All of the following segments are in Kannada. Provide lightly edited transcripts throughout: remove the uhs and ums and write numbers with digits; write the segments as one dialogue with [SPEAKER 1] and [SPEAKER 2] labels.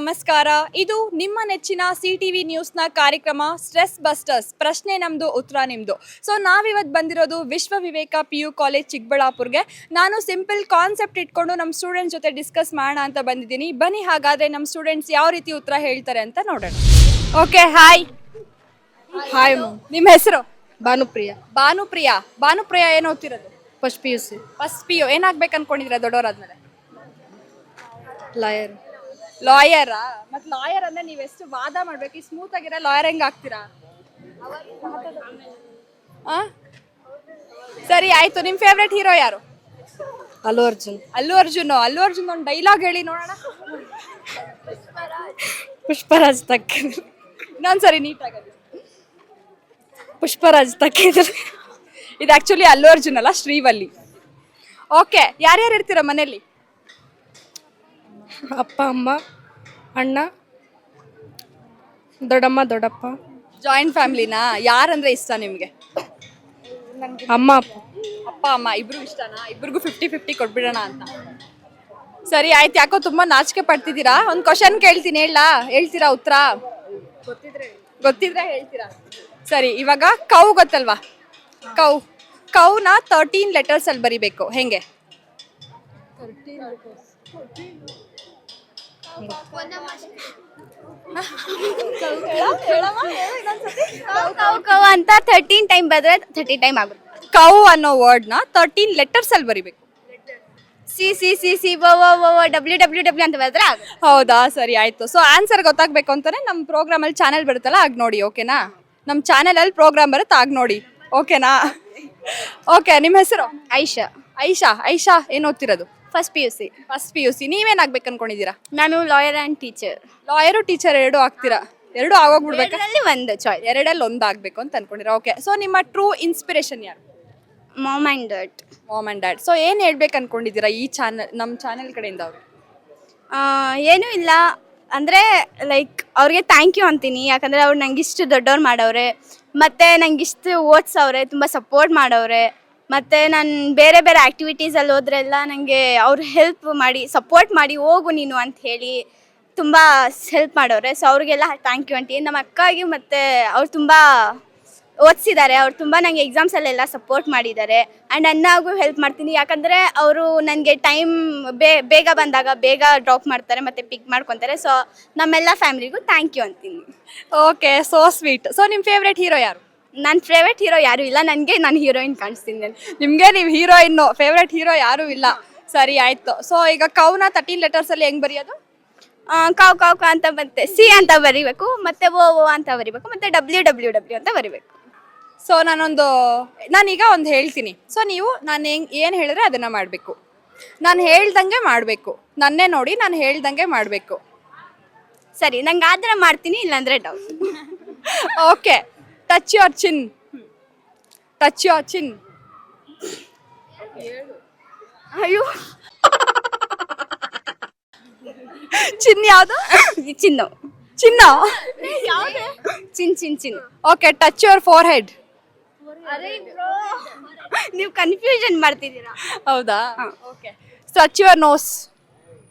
[SPEAKER 1] ನಮಸ್ಕಾರ. ಇದು ನಿಮ್ಮ ನೆಚ್ಚಿನ CTV ನ್ಯೂಸ್ನ ಕಾರ್ಯಕ್ರಮ ಸ್ಟ್ರೆಸ್ ಬಸ್ಟರ್ಸ್. ಪ್ರಶ್ನೆ ನಮ್ದು, ಉತ್ತರ ನಿಮ್ದು. ಸೊ ನಾವಿವತ್ತು ಬಂದಿರೋದು ವಿಶ್ವ ವಿವೇಕ PU ಕಾಲೇಜ್ ಚಿಕ್ಕಬಳ್ಳಾಪುರ್ಗೆ. ನಾನು ಸಿಂಪಲ್ ಕಾನ್ಸೆಪ್ಟ್ ಇಟ್ಕೊಂಡು ನಮ್ಮ ಸ್ಟೂಡೆಂಟ್ಸ್ ಜೊತೆ ಡಿಸ್ಕಸ್ ಮಾಡೋಣ ಅಂತ ಬಂದಿದ್ದೀನಿ. ಬನ್ನಿ ಹಾಗಾದರೆ ನಮ್ಮ ಸ್ಟೂಡೆಂಟ್ಸ್ ಯಾವ ರೀತಿ ಉತ್ತರ ಹೇಳ್ತಾರೆ ಅಂತ ನೋಡೋಣ. Okay, hi.
[SPEAKER 2] ಹಾಯ್
[SPEAKER 1] ನಿಮ್ಮ ಹೆಸರು?
[SPEAKER 2] ಭಾನುಪ್ರಿಯ.
[SPEAKER 1] ಭಾನುಪ್ರಿಯ ಏನು ಓದ್ತಿರೋದು?
[SPEAKER 2] First PUC.
[SPEAKER 1] First PU. ಏನಾಗ್ಬೇಕು ಅನ್ಕೊಂಡಿದ್ದೀರಾ ದೊಡ್ಡವರಾದ್ಮೇಲೆ?
[SPEAKER 2] ಲಾಯರ್.
[SPEAKER 1] ಲಾಯರಾ? ಮತ್ತು ಲಾಯರ್ ಅಂದರೆ ನೀವು ಎಷ್ಟು ವಾದ ಮಾಡಬೇಕು, ಈ ಸ್ಮೂತ್ ಆಗಿರೋ ಲಾಯರ್ ಹೆಂಗೆ ಆಗ್ತೀರಾ? ಸರಿ ಆಯ್ತು. ನಿಮ್ಮ ಫೇವ್ರೆಟ್ ಹೀರೋ ಯಾರು?
[SPEAKER 2] ಅಲ್ಲು ಅರ್ಜುನ್.
[SPEAKER 1] ಅಲ್ಲು ಅರ್ಜುನ್ ಒಂದು ಡೈಲಾಗ್ ಹೇಳಿ ನೋಡೋಣ.
[SPEAKER 2] ಪುಷ್ಪರಾಜ್ ತಕ್ಕಿದ್ರು.
[SPEAKER 1] ಇನ್ನೊಂದ್ಸರಿ ನೀಟಾಗಿ.
[SPEAKER 2] ಪುಷ್ಪರಾಜ್ ತಕ್ಕಿದ್ರು.
[SPEAKER 1] ಇದು ಆ್ಯಕ್ಚುಲಿ ಅಲ್ಲು ಅರ್ಜುನ್ ಅಲ್ಲ, ಶ್ರೀವಲ್ಲಿ. ಓಕೆ, ಯಾರ್ಯಾರು ಇರ್ತೀರ ಮನೇಲಿ?
[SPEAKER 2] ಅಪ್ಪ, ಅಮ್ಮ, ಅಣ್ಣ, ದೊಡ್ಡಮ್ಮ, ದೊಡ್ಡಪ್ಪ.
[SPEAKER 1] ಜಾಯಿಂಟ್ ಫ್ಯಾಮಿಲಿನಾ? ಯಾರಂದ್ರೆ ಇಷ್ಟ ನಿಮಗೆ?
[SPEAKER 2] ಅಮ್ಮ,
[SPEAKER 1] ಅಪ್ಪ ಅಮ್ಮ ಇಬ್ರು ಇಷ್ಟನಾ? ಇಬ್ರಿಗೂ 50-50 ಕೊಟ್ಬಿಡೋಣ ಅಂತ. ಸರಿ ಆಯ್ತು. ಯಾಕೋ ತುಂಬಾ ನಾಚಿಕೆ ಪಡ್ತಿದ್ದೀರಾ? ಒಂದು ಕ್ವಶನ್ ಕೇಳ್ತೀನಿ, ಹೇಳ್ತೀರಾ ಉತ್ತರ? ಗೊತ್ತಿದ್ರೆ ಹೇಳ್ತೀರಾ? ಸರಿ, ಇವಾಗ ಕೌ ಗೊತ್ತಲ್ವಾ? ಕೌನ 13 ಲೆಟರ್ಸ್ ಅಲ್ಲಿ ಬರಿಬೇಕು. ಹೆಂಗೆ?
[SPEAKER 3] ಕೌ ಅಂತ 13 ಟೈಮ್ ಬರೆದ್ರೆ 30 ಟೈಮ್ ಆಗುತ್ತೆ.
[SPEAKER 1] ಕೌ ಅನ್ನೋ ವರ್ಡ್ನ 13 ಲೆಟರ್ಸ್ ಅಲ್ಲಿ ಬರಿಬೇಕು.
[SPEAKER 3] ಸಿ ಡಬ್ಲ್ಯೂ ಅಂತ ಬರೆದ್ರೆ ಆಗುತ್ತೆ.
[SPEAKER 1] ಹೌದಾ? ಸರಿ ಆಯ್ತು. ಸೊ ಆನ್ಸರ್ ಗೊತ್ತಾಗಬೇಕು ಅಂತಾನೆ ನಮ್ಮ ಪ್ರೋಗ್ರಾಮಲ್ಲಿ ಚಾನೆಲ್ ಬರುತ್ತಲ್ಲ, ಆಗ ನೋಡಿ. ಓಕೆನಾ? ನಮ್ಮ ಚಾನೆಲಲ್ಲಿ ಪ್ರೋಗ್ರಾಮ್ ಬರುತ್ತೆ, ಆಗ ನೋಡಿ. ಓಕೆನಾ? ಓಕೆ, ನಿಮ್ಮ ಹೆಸರು? ಐಶಾ ಏನು ಓದ್ತಿರೋದು?
[SPEAKER 3] First PUC.
[SPEAKER 1] ನೀವೇನಾಗ್ಬೇಕು ಅನ್ಕೊಂಡಿದ್ದೀರಾ?
[SPEAKER 3] ನಾನು lawyer and teacher.
[SPEAKER 1] Lawyer teacher ಎರಡು ಆಗ್ತೀರಾ? ಎರಡು ಆಗೋಗ್ಬಿಡ್ಬೇಕಾ?
[SPEAKER 3] ಒಂದು ಚಾಯ್ಸ್.
[SPEAKER 1] ಎರಡಲ್ಲಿ ಒಂದು ಆಗಬೇಕು ಅಂತ ಅನ್ಕೊಂಡಿರಾ? ಓಕೆ. ಸೊ ನಿಮ್ಮ ಟ್ರೂ ಇನ್ಸ್ಪಿರೇಷನ್ ಯಾರು?
[SPEAKER 3] Ma'am and
[SPEAKER 1] dad. ಸೊ ಏನು ಹೇಳ್ಬೇಕು ಅನ್ಕೊಂಡಿದ್ದೀರಾ ಈ ನಮ್ಮ ಚಾನೆಲ್ ಕಡೆಯಿಂದ? ಅವರು
[SPEAKER 3] ಏನೂ ಇಲ್ಲ ಅಂದರೆ ಲೈಕ್ ಅವ್ರಿಗೆ ಥ್ಯಾಂಕ್ ಯು ಅಂತೀನಿ. ಯಾಕಂದರೆ ಅವ್ರು ನಂಗಿಷ್ಟು ದೊಡ್ಡವ್ರು ಮಾಡವ್ರೆ, ಮತ್ತು ನಂಗಿಷ್ಟು ಓದಿಸವ್ರೆ, ತುಂಬ ಸಪೋರ್ಟ್ ಮಾಡವ್ರೆ. ಮತ್ತು ನಾನು ಬೇರೆ ಆ್ಯಕ್ಟಿವಿಟೀಸಲ್ಲಿ ಹೋದ್ರೆಲ್ಲ ನನಗೆ ಅವ್ರು ಹೆಲ್ಪ್ ಮಾಡಿ, ಸಪೋರ್ಟ್ ಮಾಡಿ, ಹೋಗು ನೀನು ಅಂತ ಹೇಳಿ ತುಂಬ ಹೆಲ್ಪ್ ಮಾಡವ್ರೆ. ಸೊ ಅವ್ರಿಗೆಲ್ಲ ಥ್ಯಾಂಕ್ ಯು ಅಂತೀನಿ. ನಮ್ಮ ಅಕ್ಕಾಗಿ ಮತ್ತು ಅವ್ರು ತುಂಬ ಓದಿಸಿದ್ದಾರೆ. ಅವ್ರು ತುಂಬ ನನಗೆ ಎಕ್ಸಾಮ್ಸಲ್ಲೆಲ್ಲ ಸಪೋರ್ಟ್ ಮಾಡಿದ್ದಾರೆ. ಆ್ಯಂಡ್ ಅನ್ನಾಗೂ ಹೆಲ್ಪ್ ಮಾಡ್ತೀನಿ. ಯಾಕಂದರೆ ಅವರು ನನಗೆ ಟೈಮ್ ಬೇಗ ಬಂದಾಗ ಬೇಗ ಡ್ರಾಪ್ ಮಾಡ್ತಾರೆ ಮತ್ತು ಪಿಕ್ ಮಾಡ್ಕೊತಾರೆ. ಸೊ ನಮ್ಮೆಲ್ಲ ಫ್ಯಾಮಿಲಿಗೂ ಥ್ಯಾಂಕ್ ಯು ಅಂತೀನಿ.
[SPEAKER 1] Okay, so sweet. ಸೊ ನಿಮ್ಮ ಫೇವ್ರೆಟ್ ಹೀರೋ ಯಾರು?
[SPEAKER 3] ನನ್ನ ಫೇವ್ರೆಟ್ ಹೀರೋ ಯಾರೂ ಇಲ್ಲ, ನನಗೆ ನಾನು ಹೀರೋಯಿನ್ ಕಾಣಿಸ್ತೀನಿ.
[SPEAKER 1] ನಿಮಗೆ ನೀವು ಹೀರೋಯಿನ್ನು, ಫೇವ್ರೆಟ್ ಹೀರೋ ಯಾರೂ ಇಲ್ಲ. ಸರಿ ಆಯಿತು. ಸೊ ಈಗ ಕೌನ 13 ಲೆಟರ್ಸಲ್ಲಿ ಹೆಂಗೆ ಬರೆಯೋದು?
[SPEAKER 3] ಕಾವ್ ಅಂತ ಮತ್ತೆ ಸಿ ಅಂತ ಬರಿಬೇಕು, ಮತ್ತೆ ಓ ಅಂತ ಬರಿಬೇಕು, ಮತ್ತೆ ಡಬ್ಲ್ಯೂ ಅಂತ ಬರಿಬೇಕು.
[SPEAKER 1] ಸೊ ನಾನೀಗ ಒಂದು ಹೇಳ್ತೀನಿ. ಸೊ ನೀವು ನಾನು ಏನು ಹೇಳಿದ್ರೆ ಅದನ್ನು ಮಾಡಬೇಕು. ನಾನು ಹೇಳ್ದಂಗೆ ಮಾಡಬೇಕು. ನನ್ನೇ ನೋಡಿ ನಾನು ಹೇಳ್ದಂಗೆ ಮಾಡಬೇಕು.
[SPEAKER 3] ಸರಿ, ನಂಗೆ ಆದ್ರೆ ಮಾಡ್ತೀನಿ, ಇಲ್ಲಾಂದ್ರೆ doubt.
[SPEAKER 1] Okay, touch your chin.
[SPEAKER 3] ಅಯ್ಯೋ,
[SPEAKER 1] ಚಿನ್ ಯಾವುದು?
[SPEAKER 3] ಚಿನ್ನ. Chin.
[SPEAKER 1] Okay, touch your forehead.
[SPEAKER 3] ನೀವು ಕನ್ಫ್ಯೂಷನ್ ಮಾಡ್ತಿದ್ದೀರಾ?
[SPEAKER 1] ಹೌದಾ? Okay. Touch your nose.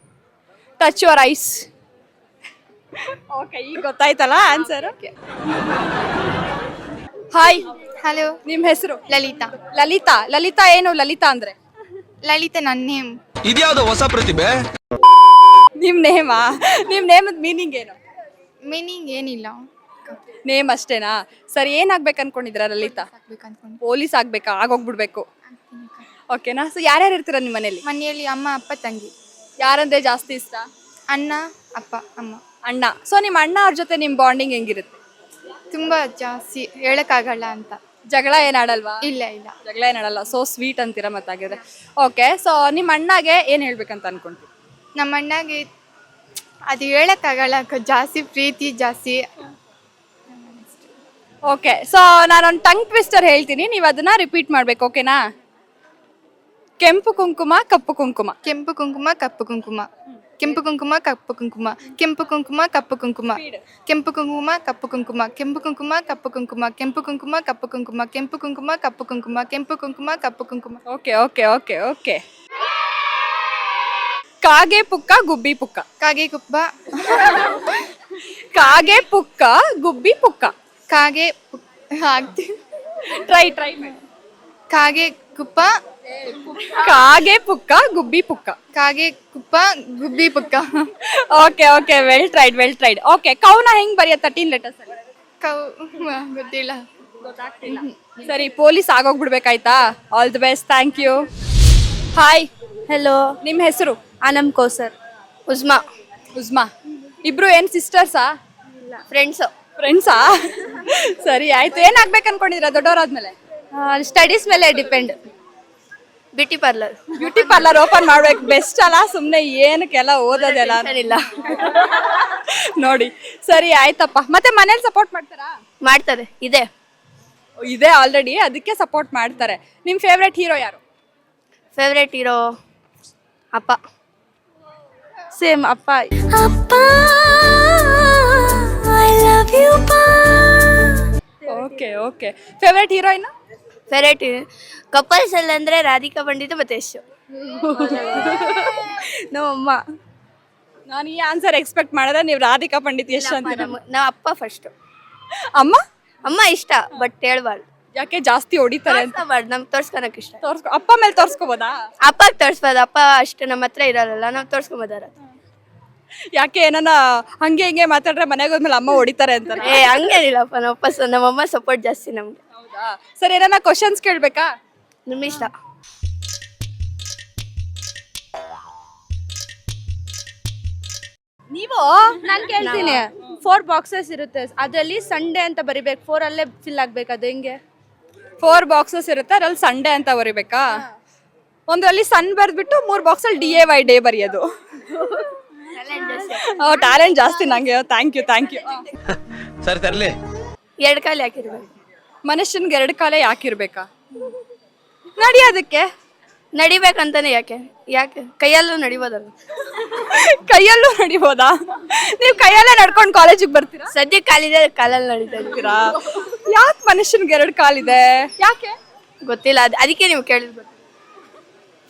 [SPEAKER 1] Touch your eyes. Okay, ಈಗ ಗೊತ್ತಾಯ್ತಲ್ಲ ಆನ್ಸರ್? ಹಾಯ್.
[SPEAKER 4] ಹಲೋ.
[SPEAKER 1] ನಿಮ್ಮ ಹೆಸರು?
[SPEAKER 4] ಲಲಿತಾ.
[SPEAKER 1] ಏನು ಲಲಿತಾ ಅಂದ್ರೆ?
[SPEAKER 4] ಲಲಿತಾ ನನ್ನ ನೇಮ್.
[SPEAKER 5] ಇದ್ಯಾವುದೋ ಹೊಸ ಪ್ರತಿಭೆ.
[SPEAKER 1] ನಿಮ್ಮ ನೇಮದ ಮೀನಿಂಗ್ ಏನು?
[SPEAKER 4] ಮೀನಿಂಗ್ ಏನಿಲ್ಲ,
[SPEAKER 1] ನೇಮ್ ಅಷ್ಟೇನಾ? ಸರಿ, ಏನಾಗ್ಬೇಕು ಅನ್ಕೊಂಡಿದ್ದೀರಾ ಲಲಿತಾ? ಪೊಲೀಸ್ ಆಗ್ಬೇಕಾ? ಆಗೋಗ್ಬಿಡ್ಬೇಕು. ಓಕೆನಾ? ಸೊ ಯಾರ್ಯಾರು ಇರ್ತೀರಾ ನಿಮ್ಮ
[SPEAKER 4] ಮನೆಯಲ್ಲಿ? ಅಮ್ಮ, ಅಪ್ಪ, ತಂಗಿ.
[SPEAKER 1] ಯಾರಂದ್ರೆ ಜಾಸ್ತಿ ಇಷ್ಟ?
[SPEAKER 4] ಅಣ್ಣ, ಅಪ್ಪ, ಅಮ್ಮ.
[SPEAKER 1] ಅಣ್ಣ. ಸೊ ನಿಮ್ಮ ಅಣ್ಣ ಅವ್ರ ಜೊತೆ ನಿಮ್ಮ ಬಾಂಡಿಂಗ್ ಹೆಂಗಿರುತ್ತೆ?
[SPEAKER 4] ತುಂಬ ಜಾಸ್ತಿ ಹೇಳಕ್ಕಾಗಲ್ಲ ಅಂತ.
[SPEAKER 1] ಜಗಳ ಏನಾಡಲ್ವಾ?
[SPEAKER 4] ಇಲ್ಲ.
[SPEAKER 1] ಜಗಳ ಏನಾಡಲ್ಲ. ಸೊ ಸ್ವೀಟ್ ಅಂತೀರಾ ಮತ್ತಾಗಿದ್ರೆ. ಓಕೆ. ಸೊ ನಿಮ್ಮ ಅಣ್ಣಗೆ ಏನು ಹೇಳ್ಬೇಕಂತ ಅನ್ಕೊಂತೀವಿ?
[SPEAKER 4] ನಮ್ಮ ಅಣ್ಣಗೆ ಅದು ಹೇಳಕ್ಕಾಗಲ್ಲ, ಜಾಸ್ತಿ ಪ್ರೀತಿ ಜಾಸ್ತಿ.
[SPEAKER 1] ಓಕೆ. ಸೊ ನಾನೊಂದು ಟಂಗ್ ಟ್ವಿಸ್ಟರ್ ಹೇಳ್ತೀನಿ, ನೀವು ಅದನ್ನ ರಿಪೀಟ್ ಮಾಡ್ಬೇಕು. ಓಕೆನಾ? ಕೆಂಪು ಕುಂಕುಮ, ಕಪ್ಪು ಕುಂಕುಮ.
[SPEAKER 4] ಕೆಂಪು ಕುಂಕುಮ, ಕಪ್ಪು ಕುಂಕುಮ. ಕೆಂಪು ಕುಂಕುಮ, ಕಪ್ಪು ಕುಂಕುಮ. ಕೆಂಪು ಕುಂಕುಮ, ಕಪ್ಪು ಕುಂಕುಮ. ಕೆಂಪು ಕುಂಕುಮ, ಕಪ್ಪು ಕುಂಕುಮ. ಕೆಂಪು ಕುಂಕುಮ, ಕಪ್ಪು ಕುಂಕುಮ. ಕೆಂಪು ಕುಂಕುಮ, ಕಪ್ಪು ಕುಂಕುಮ. ಕೆಂಪು ಕುಂಕುಮ, ಕಪ್ಪು ಕುಂಕುಮ. ಕೆಂಪು ಕುಂಕುಮ, ಕಪ್ಪು ಕುಂಕುಮ.
[SPEAKER 1] ಓಕೆ. ಕಾಗೆ ಪುಕ್ಕ ಗುಬ್ಬಿ ಪುಕ್ಕ.
[SPEAKER 4] ಕಾಗೆ ಕುಪ್ಪ
[SPEAKER 1] ಕಾಗೆ ಪುಕ್ಕ ಗುಬ್ಬಿ ಪುಕ್ಕ.
[SPEAKER 4] ಕಾಗೆ ಆಗ್ತೀನಿ
[SPEAKER 1] ಟ್ರೈ ಮಾಡಿ.
[SPEAKER 4] ಕಾಗೆ ಕುಪ್ಪ
[SPEAKER 1] ಕಾಗೆ ಪುಕ್ಕ ಗುಬ್ಬಿ ಪುಕ್ಕ.
[SPEAKER 4] ಕಾಗೆ ಕುಪ್ಪ ಗುಬ್ಬಿ ಪುಕ್ಕ.
[SPEAKER 1] Okay well tried. ಓಕೆ ಕೌನ ಹೆಂಗ್ ಬರೆಯ 13 ಲೆಟರ್ಸ್ ಅಲ್ಲಿ?
[SPEAKER 4] ಕೌ ಗೊತ್ತಿಲ್ಲ.
[SPEAKER 1] ಸರಿ ಪೊಲೀಸ್ ಆಗೋಗ್ಬಿಡ್ಬೇಕಾಯ್ತಾ? All the best, thank you. Hi,
[SPEAKER 2] hello.
[SPEAKER 1] ನಿಮ್ಮ ಹೆಸರು?
[SPEAKER 2] ಅನಮ್ ಕೌಸರ್.
[SPEAKER 3] ಉಸ್ಮಾ.
[SPEAKER 1] ಉಜ್ಮಾ. ಇಬ್ರು ಏನ್ ಸಿಸ್ಟರ್ಸಾ? ಫ್ರೆಂಡ್ಸಾ? ಸರಿ ಆಯ್ತು. ಏನಾಗ್ಬೇಕು ಅನ್ಕೊಂಡಿದ್ದೀರಾ ದೊಡ್ಡವರಾದ್ಮೇಲೆ?
[SPEAKER 2] ಸ್ಟಡೀಸ್ ಮೇಲೆ depend.
[SPEAKER 3] Beauty parlour.
[SPEAKER 1] Beauty parlour open ಮಾಡ್ಬೇಕು. ಬೆಸ್ಟ್ ಅಲ್ಲ, ಸುಮ್ನೆ ಏನಕ್ಕೆಲ್ಲ ಓದೋದೆಲ್ಲ
[SPEAKER 3] ಇಲ್ಲ
[SPEAKER 1] ನೋಡಿ. ಸರಿ ಆಯ್ತಪ್ಪ. ಮತ್ತೆ ಮನೇಲಿ ಸಪೋರ್ಟ್ ಮಾಡ್ತಾರಾ?
[SPEAKER 3] ಮಾಡ್ತಾರೆ.
[SPEAKER 1] ಇದೆ ಆಲ್ರೆಡಿ, ಅದಕ್ಕೆ ಸಪೋರ್ಟ್ ಮಾಡ್ತಾರೆ. ನಿಮ್ ಫೇವ್ರೆಟ್ ಹೀರೋ ಯಾರು?
[SPEAKER 3] ಫೇವ್ರೇಟ್ ಹೀರೋ ಅಪ್ಪ.
[SPEAKER 2] ಸೇಮ್ ಅಪ್ಪ.
[SPEAKER 1] Okay favourite heroine?
[SPEAKER 3] Favourite couples ಅಲ್ಲಿ ಅಂದ್ರೆ ರಾಧಿಕಾ ಪಂಡಿತ್ ಮತ್ತೆ ಯಶ್.
[SPEAKER 2] ನಮ್ಮಮ್ಮ.
[SPEAKER 1] ನಾನು ಈ ಆನ್ಸರ್ ಎಕ್ಸ್ಪೆಕ್ಟ್ ಮಾಡಿದ್ರೆ ನೀವು ರಾಧಿಕಾ ಪಂಡಿತ್ ಯಶ್ ಅಂತ.
[SPEAKER 3] ನಾವ್ ಅಪ್ಪ ಫಸ್ಟ್.
[SPEAKER 1] ಅಮ್ಮ?
[SPEAKER 3] ಅಮ್ಮ ಇಷ್ಟ ಬಟ್ ಹೇಳ್ಬಾರ್ದು.
[SPEAKER 1] ಯಾಕೆ ಜಾಸ್ತಿ ಹೊಡಿತಾರೆ ಅಂತ?
[SPEAKER 3] ನಮ್ಗೆ ತೋರ್ಸ್ಕೊಳಕ್ ಇಷ್ಟ.
[SPEAKER 1] ಅಪ್ಪ ಮೇಲೆ ತೋರ್ಸ್ಕೋಬೋದಾ?
[SPEAKER 3] ಅಪ್ಪಗ್ ತೋರ್ಸ್ಬೋದು. ಅಪ್ಪ ಅಷ್ಟು ನಮ್ಮ ಹತ್ರ ಇರಲ್ಲ, ನಾವ್ ತೋರ್ಸ್ಕೊಂಬೋದಾರ.
[SPEAKER 1] ಯಾಕೆ ಏನಾನ ಹಂಗೆ ಹಿಂಗೆ ಮಾತಾಡ್ರೆ ಮನೆಗೆ ಹೋದ್ಮೇಲೆ ಅಮ್ಮ ಹೊಡಿತಾರೆ ಅಂತ?
[SPEAKER 3] ಹಂಗೇನಿಲ್ಲಪ್ಪ, ನಮ್ಮಮ್ಮ ಸಪೋರ್ಟ್ ಜಾಸ್ತಿ ನಮ್ಗೆ.
[SPEAKER 1] ಹೌದಾ? ಸರಿ, ಏನಾನ ಕ್ವಶನ್ಸ್ ಕೇಳ್ಬೇಕಾ?
[SPEAKER 3] ನಿಮ್ ಇಷ್ಟ.
[SPEAKER 1] ನೀವು
[SPEAKER 2] ನಾನು ಕೇಳ್ತೀನಿ. 4 ಬಾಕ್ಸಸ್ ಇರುತ್ತೆ, ಅದರಲ್ಲಿ ಸಂಡೇ ಅಂತ ಬರಿಬೇಕು. 4 ಅಲ್ಲೇ ಫಿಲ್ ಆಗ್ಬೇಕು. ಅದು ಹೆಂಗೆ?
[SPEAKER 1] 4 ಬಾಕ್ಸಸ್ ಇರುತ್ತೆ, ಅದ್ರಲ್ಲಿ ಸಂಡೇ ಅಂತ ಬರಿಬೇಕಾ? ಒಂದ್ರಲ್ಲಿ ಸನ್ ಬರ್ದ್ಬಿಟ್ಟು 3 ಬಾಕ್ಸಲ್ಲಿ DAY ಡೇ ಬರೆಯೋದು. ಟ್ಯಾಲೆಂಟ್ ಜಾಸ್ತಿ ನಂಗೆ. Thank you.
[SPEAKER 5] ಸರಿ ತರ್ಲಿ.
[SPEAKER 3] 2 ಕಾಲು ಹಾಕಿರ್ಬೇಕು.
[SPEAKER 1] ಮನುಷ್ಯನ್ಗೆ 2 ಕಾಲೇ ಯಾಕಿರ್ಬೇಕಾ? ನಡಿಯೋದಕ್ಕೆ.
[SPEAKER 3] ನಡಿಬೇಕಂತಾನೆ. ಯಾಕೆ ಕೈಯಲ್ಲೂ ನಡಿಬೋದಲ್ಲ.
[SPEAKER 1] ಕೈಯಲ್ಲೂ ನಡಿಬೋದಾ? ನೀವು ಕೈಯಲ್ಲೇ ನಡ್ಕೊಂಡು ಕಾಲೇಜಿಗೆ ಬರ್ತೀರಾ?
[SPEAKER 3] ಸದ್ಯಕ್ಕೆ ಕಾಲಿದೆ, ಕಾಲಲ್ಲಿ ನಡೀತಾ ಇದ್ದೀವಿ.
[SPEAKER 1] ಯಾಕೆ ಮನುಷ್ಯನ್ಗೆ 2 ಕಾಲಿದೆ? ಯಾಕೆ
[SPEAKER 3] ಗೊತ್ತಿಲ್ಲ. ಅದಕ್ಕೆ ನೀವು ಕೇಳಿದ್ರು.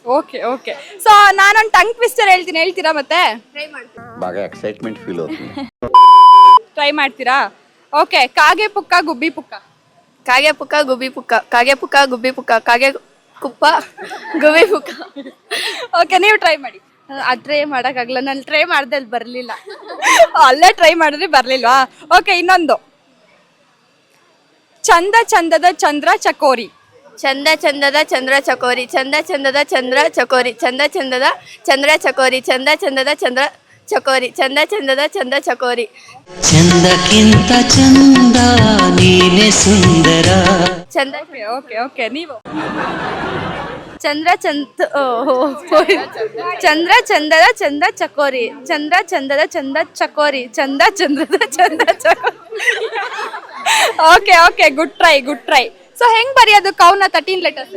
[SPEAKER 1] ಓಕೆ ಸೊ ನಾನೊಂದು ಟಂಗ್ ಟ್ವಿಸ್ಟರ್ ಹೇಳ್ತೀರಾ? ಮತ್ತೆ
[SPEAKER 5] బాగా ఎక్సైట్మెంట్ ఫీల్ అవుతుంది.
[SPEAKER 1] ಟ್ರೈ ಮಾಡ್ತೀರಾ? ಓಕೆ. ಕಾಗೆ ಪುಕ್ಕ ಗುಬ್ಬಿ ಪುಕ್ಕ.
[SPEAKER 3] ಕಾಗೆ ಪುಕ್ಕ ಗುಬ್ಬಿ ಪುಕ್ಕ. ಕಾಗೆ ಪುಕ್ಕ ಗುಬ್ಬಿ ಪುಕ್ಕ. ಕಾಗೆ ಕುಪ್ಪ ಗುಬ್ಬಿ ಪುಕ್ಕ.
[SPEAKER 1] ಓಕೆ, ನೀವು ಟ್ರೈ ಮಾಡಿ.
[SPEAKER 2] ಅದು ಟ್ರೈ ಮಾಡೋಕ್ಕಾಗಲ್ಲ. ನಾನು ಟ್ರೈ ಮಾಡ್ದೆ, ಅಲ್ಲಿ ಬರಲಿಲ್ಲ.
[SPEAKER 1] ಅಲ್ಲೇ ಟ್ರೈ ಮಾಡಿದ್ರೆ ಬರ್ಲಿಲ್ವಾ? ಓಕೆ, ಇನ್ನೊಂದು. ಚಂದದ ಚಂದ್ರ ಚಕೋರಿ.
[SPEAKER 3] ಚಂದದ ಚಂದ್ರ ಚಕೋರಿ. ಚಂದದ ಚಂದ್ರ ಚಕೋರಿ. ಚಂದದ ಚಂದ್ರ ಚಕೋರಿ. ಚಂದದ ಚಂದ್ರ ಚಕೋರಿ. ಚಂದದ ಚಂದ್ರ ಚಕೋರಿ.
[SPEAKER 6] ಚಂದಕ್ಕಿಂತ ಚಂದ ನೀನೆ ಸುಂದರ.
[SPEAKER 3] ಚಂದ.
[SPEAKER 1] ಓಕೆ ನೀವು.
[SPEAKER 2] ಚಂದದ ಚಂದ ಚಕೋರಿ. ಚಂದದ ಚಂದ ಚಕೋರಿ. ಚಂದದ ಚಂದ ಚಕೋರಿ.
[SPEAKER 1] Okay good try. ಸೊ ಹೆಂಗ್ ಬರೆಯೋದು ಕೌನ 13 ಲೆಟರ್ಸ್?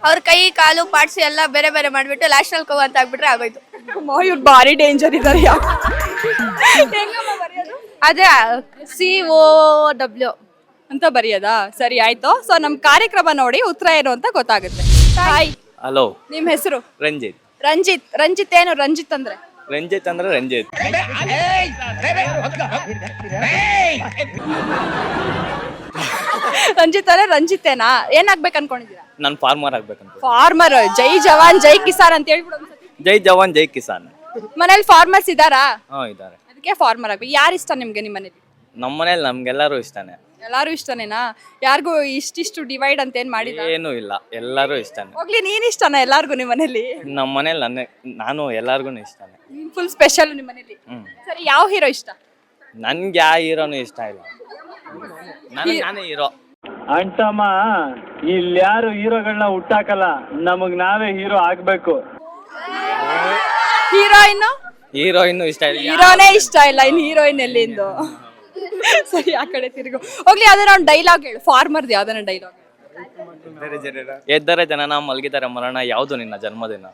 [SPEAKER 3] ಅವ್ರ ಕೈ ಕಾಲು ಪಾರ್ಟ್ಸ್ ಎಲ್ಲ ಬೇರೆ ಬೇರೆ ಮಾಡ್ಬಿಟ್ಟು ಲಾಸ್ಟ್ ಅಲ್ಲಿ ಕವ್ ಅಂತ ಆಗ್ಬಿಟ್ರೆ ಆಗೋಯ್ತು.
[SPEAKER 1] ಇವ್ರು ಭಾರಿ ಡೇಂಜರ್ ಇದಾರೆ.
[SPEAKER 2] ಅದೇ COW
[SPEAKER 1] ಅಂತ ಬರೆಯೋದಾ? ಸರಿ ಆಯ್ತು. ಸೊ ನಮ್ ಕಾರ್ಯಕ್ರಮ ನೋಡಿ ಉತ್ತರ ಏನು ಅಂತ ಗೊತ್ತಾಗುತ್ತೆ. ಹಾಯ್,
[SPEAKER 7] ಹಲೋ,
[SPEAKER 1] ನಿಮ್ ಹೆಸರು?
[SPEAKER 7] ರಂಜಿತ್.
[SPEAKER 1] ರಂಜಿತ್ ಏನು? ರಂಜಿತ್ ಅಂದ್ರೆ
[SPEAKER 7] ರಂಜಿತ್.
[SPEAKER 1] ರಂಜಿತೇನಾ? ಏನಾಗ್ಬೇಕು ಅನ್ಕೊಂಡಿದ್ದೀರಾ?
[SPEAKER 7] ನಾನು ಫಾರ್ಮರ್ ಆಗ್ಬೇಕಂತ.
[SPEAKER 1] ಫಾರ್ಮರ್. ಜೈ ಜವಾನ್ ಜೈ ಕಿಸಾನ್ ಅಂತ ಹೇಳ್ಬಿಡು.
[SPEAKER 7] ಜೈ ಜವಾನ್ ಜೈ ಕಿಸಾನ್.
[SPEAKER 1] ಮನೇಲಿ ಫಾರ್ಮರ್ಸ್ ಇದಾರಾ?
[SPEAKER 7] ಇದ್ದಾರೆ.
[SPEAKER 1] ಅದಕ್ಕೆ ಫಾರ್ಮರ್ ಆಗ್ಬೇಕು. ಯಾರು ಇಷ್ಟ ನಿಮ್ಗೆ ನಿಮ್ಮ ಮನೇಲಿ?
[SPEAKER 7] ನಮ್ಮ ಮನೇಲಿ ನಮ್ಗೆಲ್ಲರೂ ಇಷ್ಟನೇ.
[SPEAKER 1] ಎಲ್ಲಾರು ಇಷ್ಟನೇನಾ? ಯಾರಿಗೂ ಇಷ್ಟಿಷ್ಟು ಡಿವೈಡ್ ಅಂತ ಏನ್ ಮಾಡಿದ?
[SPEAKER 7] ಏನೂ ಇಲ್ಲ, ಎಲ್ಲರೂ ಇಷ್ಟನೇ.
[SPEAKER 1] ಹೋಗ್ಲಿ, ನೀನ್ ಇಷ್ಟನಾ ಎಲ್ಲಾರ್ಗು ನಿಮ್ಮ ಮನೇಲಿ?
[SPEAKER 7] ನಮ್ಮ ಮನೇಲಿ ನಾನು ಎಲ್ಲಾರ್ಗು ಇಷ್ಟನೇ.
[SPEAKER 1] ಫುಲ್ ಸ್ಪೆಷಲ್ ನಿಮ್ಮ ಮನೇಲಿ. ಸರಿ, ಯಾವ ಹೀರೋ ಇಷ್ಟ?
[SPEAKER 7] ನನ್ಗೆ ಯಾವ ಹೀರೋನು ಇಷ್ಟ ಇಲ್ಲ. ನಾನೇ ಹೀರೋ.
[SPEAKER 8] ಅಂಟಮ್ಮ, ಇಲ್ಯಾರು ಹೀರೋಗಳನ್ನ ಹುಟ್ಟಾಕಲ್ಲ, ನಮಗ್ ನಾವೇ ಹೀರೋ ಆಗ್ಬೇಕು.
[SPEAKER 7] ಹೀರೋಯಿನ್ ಇಷ್ಟ ಇಲ್ಲ.
[SPEAKER 1] ಹೀರೋನೇ ಇಷ್ಟ ಇಲ್ಲ, ಇನ್ ಹೀರೋಯಿನ್ ಎಲ್ಲಿಂದು? ಸರಿ, ಆ ಕಡೆ ತಿರುಗು. ಹೋಗ್ಲಿ, ಯಾವ್ದಾರ ಒಂದು ಡೈಲಾಗ್ ಹೇಳು. ಫಾರ್ಮರ್ದು ಯಾವ್ದಾರ ಡೈಲಾಗ್.
[SPEAKER 7] ಎದ್ದರೆ ಜನನ ಮಲಗಿದರೆ ಮರಣ, ಯಾವುದು ನಿನ್ನ ಜನ್ಮದಿನ.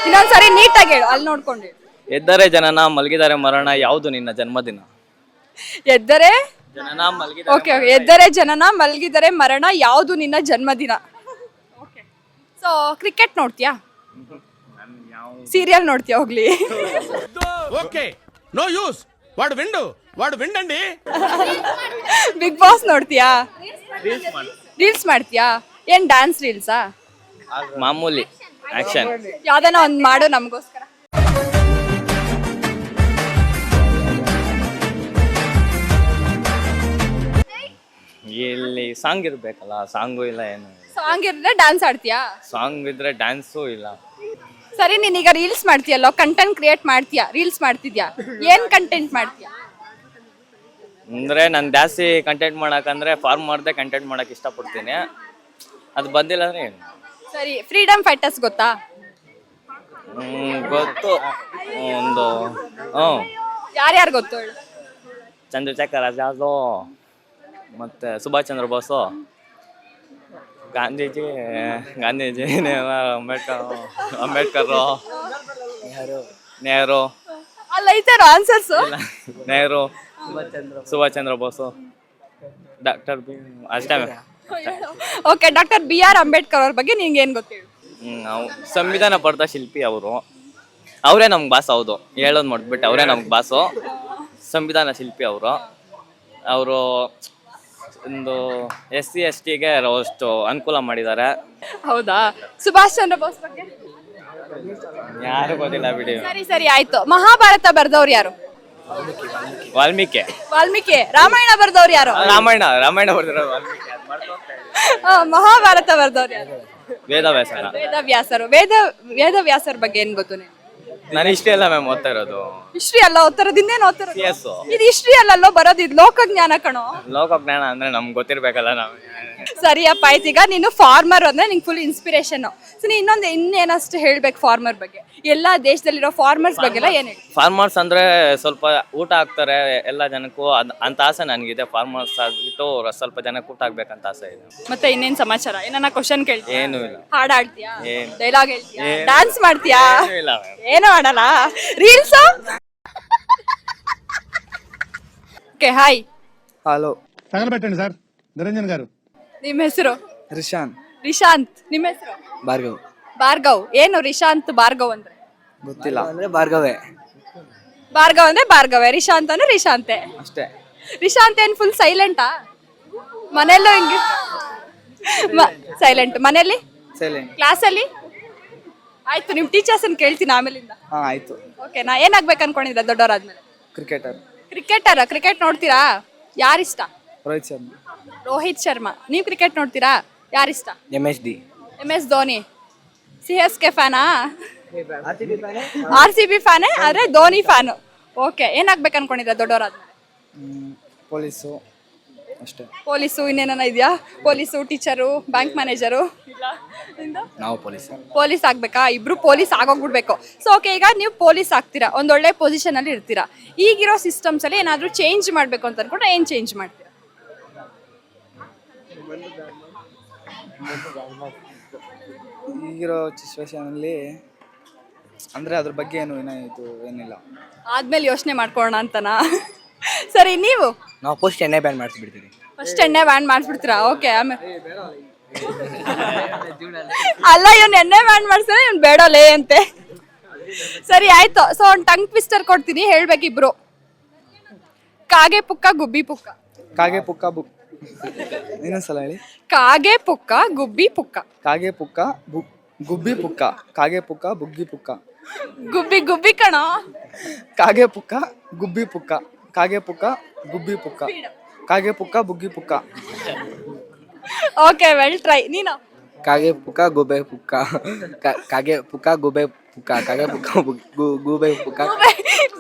[SPEAKER 1] ಇನ್ನೊಂದ್ಸರಿ ನೀಟಾಗಿ ಹೇಳು, ಅಲ್ಲಿ ನೋಡ್ಕೊಂಡು ಹೇಳು.
[SPEAKER 7] ಎದ್ದರೆ ಜನನ ಮಲಗಿದರೆ ಮರಣ, ಯಾವುದು ನಿನ್ನ ಜನ್ಮದಿನ.
[SPEAKER 1] ಎದ್ದರೆ
[SPEAKER 7] ಜನನ
[SPEAKER 1] ಓಕೆ ಎದ್ದರೆ ಜನನ ಮಲಗಿದರೆ ಮರಣ, ಯಾವುದು ನಿನ್ನ ಜನ್ಮದಿನ. ಸೊ ಕ್ರಿಕೆಟ್ ನೋಡ್ತೀಯಾ? ಸೀರಿಯಲ್ ನೋಡ್ತೀಯ ಹೋಗ್ಲಿ?
[SPEAKER 9] ಓಕೆ ನೋ ಯೂಸ್ ವಾడు విండండి.
[SPEAKER 1] ಬಿಗ್ ಬಾಸ್ ನೋಡ್ತೀಯಾ? ರೀಲ್ಸ್ ಮಾಡ್ತೀಯಾ? ಏನ್ ಡ್ಯಾನ್ಸ್ ರೀಲ್ಸಾ?
[SPEAKER 7] ಮಾಮೂಲಿ ಆಕ್ಷನ್.
[SPEAKER 1] ಯಾವ್ದಾನ ಒಂದ್ ಮಾಡು ನಮಗೋಸ್ಕರ.
[SPEAKER 7] ಇಲ್ಲಿ ಸಾಂಗ್ ಇರ್ಬೇಕಲ್ಲ, ಸಾಂಗು ಇಲ್ಲ ಏನು.
[SPEAKER 1] ಸಾಂಗ್ ಇದ್ರೆ ಡ್ಯಾನ್ಸ್ ಆಡ್ತೀಯಾ?
[SPEAKER 7] ಸಾಂಗ್ ಇದ್ರೆ ಡ್ಯಾನ್ಸು ಇಲ್ಲ.
[SPEAKER 1] ಸರಿ, ನೀನೀಗ ರೀಲ್ಸ್ ಮಾಡ್ತೀಯಲ್ಲೋ, ಕಂಟೆಂಟ್ ಕ್ರಿಯೇಟ್ ಮಾಡ್ತೀಯಾ? ರೀಲ್ಸ್ ಮಾಡ್ತಿದ್ಯಾ? ಏನ್ ಕಂಟೆಂಟ್ ಮಾಡ್ತೀಯಾ?
[SPEAKER 7] ಅಂದ್ರೆ ನಾನು ಜಾಸ್ತಿ ಕಂಟೆಂಟ್ ಮಾಡಕಂದ್ರೆ ಫಾರ್ಮರ್ದೇ ಕಂಟೆಂಟ್ ಮಾಡಕ್ ಇಷ್ಟಪಡ್ತೀನಿ. ಅದು ಬಂದಿಲ್ಲ ಅಂದ್ರೆ ಏನು?
[SPEAKER 1] ಸರಿ, ಫ್ರೀಡಮ್ ಫೈಟರ್ಸ್ ಗೊತ್ತಾ?
[SPEAKER 7] ಗೊತ್ತು ಒಂದು.
[SPEAKER 1] ಯಾರ್ಯಾರು ಗೊತ್ತು ಹೇಳು?
[SPEAKER 7] ಚಂದ್ರಶೇಖರ್ ಆಜಾದು, ಮತ್ತೆ ಸುಭಾಷ್ ಚಂದ್ರ ಬೋಸು, ಗಾಂಧೀಜಿ, ಅಂಬೇಡ್ಕರ್, ನೆಹರು,
[SPEAKER 1] ಅಲ್ಲ ಐತಾರ ಆನ್ಸರ್ಸ್.
[SPEAKER 7] ನೆಹರು, ಸುಭಾಷ್ ಚಂದ್ರ ಬೋಸು, ಡಾಕ್ಟರ್ ಅಷ್ಟೇ.
[SPEAKER 1] ಓಕೆ, ಡಾಕ್ಟರ್ BR ಅಂಬೇಡ್ಕರ್ ಅವ್ರ ಬಗ್ಗೆ ನಿಂಗೆ ಏನ್ ಗೊತ್ತೇಳು?
[SPEAKER 7] ನಾವು ಸಂವಿಧಾನ ಬರೆದ ಶಿಲ್ಪಿ ಅವರು. ಅವರೇ ನಮ್ಗೆ ಬಾಸ್. ಹೌದು, ಹೇಳೋದು ಮಾಡ್ಬಿಟ್ಟು ಅವರೇ ನಮ್ಗೆ ಬಾಸು. ಸಂವಿಧಾನ ಶಿಲ್ಪಿ ಅವರು ಒಂದು SC STಗೆ ಅಷ್ಟು ಅನುಕೂಲ ಮಾಡಿದ್ದಾರೆ.
[SPEAKER 1] ಹೌದಾ? ಸುಭಾಷ್ ಚಂದ್ರ ಬೋಸ್ ಬಗ್ಗೆ
[SPEAKER 7] ಯಾರು ಗೊತ್ತಿಲ್ಲ ಬಿಡಿ.
[SPEAKER 1] ಸರಿ ಆಯ್ತು. ಮಹಾಭಾರತ ಬರ್ದವ್ರು ಯಾರು?
[SPEAKER 7] ವಾಲ್ಮೀಕಿ.
[SPEAKER 1] ರಾಮಾಯಣ ಬರ್ದವ್ರು ಯಾರು?
[SPEAKER 7] ರಾಮಾಯಣ ಬರ್ದಿರೋ ವಾಲ್ಮೀಕಿ.
[SPEAKER 1] ಮಹಾಭಾರತ ಬರ್ದವ್ರು ಯಾರು?
[SPEAKER 7] ವೇದವ್ಯಾಸನ.
[SPEAKER 1] ವೇದವ್ಯಾಸರ ಬಗ್ಗೆ ಏನ್ ಗೊತ್ತು ನಿಮ್ಗೆ?
[SPEAKER 7] ನಾನು ಇಷ್ಟೇ ಎಲ್ಲ ಮ್ಯಾಮ್ ಓದ್ತಾ ಇರೋದು.
[SPEAKER 1] ಹಿಸ್ಟ್ರಿ ಅಲ್ಲ ಓದ್ತಾರದು, ಇನ್ನೇನು ಓದ್ತಾರದು?
[SPEAKER 7] CS.
[SPEAKER 1] ಇದು ಹಿಸ್ಟ್ರಿ ಅಲ್ಲಲ್ಲೋ ಬರೋದು, ಇದು ಲೋಕಜ್ಞಾನ ಕಣೋ.
[SPEAKER 7] ಲೋಕಜ್ಞಾನ ಅಂದ್ರೆ ನಮ್ಗೆ ಗೊತ್ತಿರ್ಬೇಕಲ್ಲ ನಾವು.
[SPEAKER 1] ಸರಿಯಪ್ಪ, ಆಯ್ತು. ಈಗ ನೀನು ಫಾರ್ಮರ್ ಅಂದ್ರೆ ನಿಂಗೆ ಫುಲ್ ಇನ್ಸ್ಪಿರೇಷನ್. ಸೊ ಇನ್ನೇನಷ್ಟು ಹೇಳ್ಬೇಕು ಫಾರ್ಮರ್ ಬಗ್ಗೆ? ಎಲ್ಲಾ ದೇಶದಲ್ಲಿರೋ ಫಾರ್ಮರ್ಸ್ ಬಗ್ಗೆ ಎಲ್ಲ ಏನ್ ಹೇಳಿ?
[SPEAKER 7] ಫಾರ್ಮರ್ಸ್ ಅಂದ್ರೆ ಸ್ವಲ್ಪ ಊಟ ಹಾಕ್ತಾರೆ ಎಲ್ಲ ಜನಕ್ಕೂ, ಅಂತ ಆಸೆ ನನಗಿದೆ. ಫಾರ್ಮರ್ಸ್ ಆಗ್ಬಿಟ್ಟು ಸ್ವಲ್ಪ ಜನಕ್ಕೆ ಊಟ ಹಾಕ್ಬೇಕಂತ ಆಸೆ ಇದೆ.
[SPEAKER 1] ಮತ್ತೆ ಇನ್ನೇನ್ ಸಮಾಚಾರ? ಏನಾನ ಕ್ವಶನ್ ಕೇಳ್ತೀಯಾ?
[SPEAKER 7] ಏನೂ ಇಲ್ಲ.
[SPEAKER 1] ಹಾಡ್ ಆಡ್ತೀಯಾ?
[SPEAKER 7] ಏನ್?
[SPEAKER 1] ಡೈಲಾಗ್ ಹೇಳ್ತೀಯಾ? ಡ್ಯಾನ್ಸ್ ಮಾಡ್ತೀಯಾ?
[SPEAKER 7] ಏನೂ ಇಲ್ಲ ಮ್ಯಾಮ್.
[SPEAKER 1] ಏನೋ ಮಾಡಲ್ಲ. ರೀಲ್ಸ್? Okay, hi.
[SPEAKER 9] హలో తగలబెట్టండి సార్. నిరంజన్ గారు.
[SPEAKER 1] ನಿಮ್ಮ ಹೆಸರು?
[SPEAKER 9] ರಿಶಾಂತ್.
[SPEAKER 1] ನಿಮ್ಮ ಹೆಸರು?
[SPEAKER 9] ಭಾರ್ಗವ್.
[SPEAKER 1] ಏನು ರಿಶಾಂತ್ ಭಾರ್ಗವ್ ಅಂದ್ರೆ?
[SPEAKER 9] ಗೊತ್ತಿಲ್ಲ ಅಂದ್ರೆ ಭಾರ್ಗವೇ.
[SPEAKER 1] ಭಾರ್ಗವ್ ಅಂದ್ರೆ ಭಾರ್ಗವೇ, ರಿಶಾಂತ್ ಅಂದ್ರೆ ರಿಶಾಂತೆ
[SPEAKER 9] ಅಷ್ಟೇ.
[SPEAKER 1] ರಿಶಾಂತ್ ಏನ್ ಫುಲ್ ಸೈಲೆಂಟಾ? ಮನೆಯಲ್ಲೂ ಹಿಂಗೆ ಸೈಲೆಂಟ್? ಮನೆಯಲ್ಲಿ?
[SPEAKER 9] ಸೈಲೆಂಟ್.
[SPEAKER 1] ಕ್ಲಾಸಲ್ಲಿ? ಆಯ್ತು, ನಿಮ್ ಟೀಚರ್ಸ್ ಕೇಳ್ತೀನಿ ಆಮೇಲಿಂದ.
[SPEAKER 9] ಹಾ ಆಯ್ತು.
[SPEAKER 1] ಓಕೆ, ನಾ ಏನಾಗ್ಬೇಕು ಅನ್ಕೊಂಡಿದ್ರ ದೊಡ್ಡವರಾದ್ಮೇಲೆ?
[SPEAKER 9] ಕ್ರಿಕೆಟರ್.
[SPEAKER 1] ಕ್ರಿಕೆಟ್ ನೋಡ್ತೀರಾ? ಯಾರಿಷ್ಟ?
[SPEAKER 9] ರೋಹಿತ್ ಶರ್ಮಾ.
[SPEAKER 1] ನೀವು ಕ್ರಿಕೆಟ್ ನೋಡ್ತೀರಾ? ಯಾರಿಷ್ಟ? MS ಧೋನಿ. CSK ಫ್ಯಾನಾ? RCB ಫ್ಯಾನೇ, ಆದ್ರೆ ಧೋನಿ ಫ್ಯಾನು. ಓಕೆ, ಏನಾಗ್ಬೇಕು ಅನ್ಕೊಂಡಿದ್ರ ದೊಡ್ಡವರಾದ್ಮೇಲೆ?
[SPEAKER 9] ಪೊಲೀಸು ಅಷ್ಟೇ.
[SPEAKER 1] ಪೊಲೀಸು, ಇನ್ನೇನ ಇದೆಯಾ? Police, teacher, bank manager?
[SPEAKER 9] ನಾವು
[SPEAKER 1] ಪೊಲೀಸ್ ಆಗ್ಬೇಕಾ? ಇಬ್ರು ಪೊಲೀಸ್ ಆಗೋಗ್ಬಿಡ್ಬೇಕು. ಸೊ ಓಕೆ, ಈಗ ನೀವು ಪೊಲೀಸ್ ಆಗ್ತೀರಾ, ಒಂದೊಳ್ಳೆ ಪೊಸಿಷನ್ ಅಲ್ಲಿ ಇರ್ತೀರಾ. ಈಗಿರೋ ಸಿಸ್ಟಮ್ಸ್ ಅಲ್ಲಿ ಏನಾದ್ರೂ ಚೇಂಜ್ ಮಾಡ್ಬೇಕು ಅಂತ ಅನ್ಕೊಂಡ್ರೆ ಏನ್ ಚೇಂಜ್ ಮಾಡ್ತೀರಾ?
[SPEAKER 9] ಈಗಿರೋ ಸಿಚುವೇಶನಲ್ಲಿ ಅಂದರೆ ಅದ್ರ ಬಗ್ಗೆ ಏನಿಲ್ಲ.
[SPEAKER 1] ಆದ್ಮೇಲೆ ಯೋಚನೆ ಮಾಡ್ಕೊಳ್ಳೋಣ ಅಂತನಾ? ಸರಿ, ನೀವು?
[SPEAKER 9] ನಾವು ಫಸ್ಟ್ ಎಣ್ಣೆ ಬ್ಯಾನ್ ಮಾಡಿಸ್ಬಿಡ್ತೀವಿ.
[SPEAKER 1] ಫಸ್ಟ್ ಎಣ್ಣೆ ಬ್ಯಾನ್ ಮಾಡಿಸ್ಬಿಡ್ತೀರಾ? ಓಕೆ, ಆಮೇಲೆ ಅಲ್ಲ, ಇವ್ನು ಎಣ್ಣೆ ಬ್ಯಾನ್ ಮಾಡಿಸ್ತಾರೆ, ಇವ್ನು ಬೇಡಲೇ ಅಂತೆ. ಸರಿ ಆಯ್ತು. ಸೊ ಒಂದು ಟಂಗ್ ಟ್ವಿಸ್ಟರ್ ಕೊಡ್ತೀನಿ, ಹೇಳ್ಬೇಕಿಬ್ರು. ಕಾಗೆ ಪುಕ್ಕ ಗುಬ್ಬಿ ಪುಕ್ಕ.
[SPEAKER 9] ಕಾಗೆ ಪುಕ್ಕ ಇನ್ನೊಂದ್ಸಲ ಹೇಳಿ.
[SPEAKER 1] ಕಾಗೆ ಪುಕ್ಕ ಗುಬ್ಬಿ ಪುಕ್ಕ.
[SPEAKER 9] ಕಾಗೆ ಪುಕ್ಕ ಗುಬ್ಬಿ ಪುಕ್ಕ. ಕಾಗೆ ಪುಕ್ಕ ಬುಗ್ಗಿ ಪುಕ್ಕ.
[SPEAKER 1] ಗುಬ್ಬಿ ಕಣ.
[SPEAKER 9] ಕಾಗೆ ಪುಕ್ಕ ಗುಬ್ಬಿ ಪುಕ್ಕ. ಕಾಗೆ ಪುಕ್ಕ ಗುಬ್ಬಿ ಪುಕ್ಕ. ಕಾಗೆ ಪುಕ್ಕ ಬುಗ್ಗಿ ಪುಕ್ಕ.
[SPEAKER 1] Okay, well try. ನೀನು?
[SPEAKER 9] ಕಾಗೆ ಪುಕ್ಕ ಗುಬೆ ಪುಕ್ಕ. ಕಾಗೆ ಪುಕ್ಕ ಗುಬೆ ಪುಕ್ಕ. ಕಾಗೆ ಪುಕ್ಕ ಗೂಬೆ ಪುಕ್ಕ.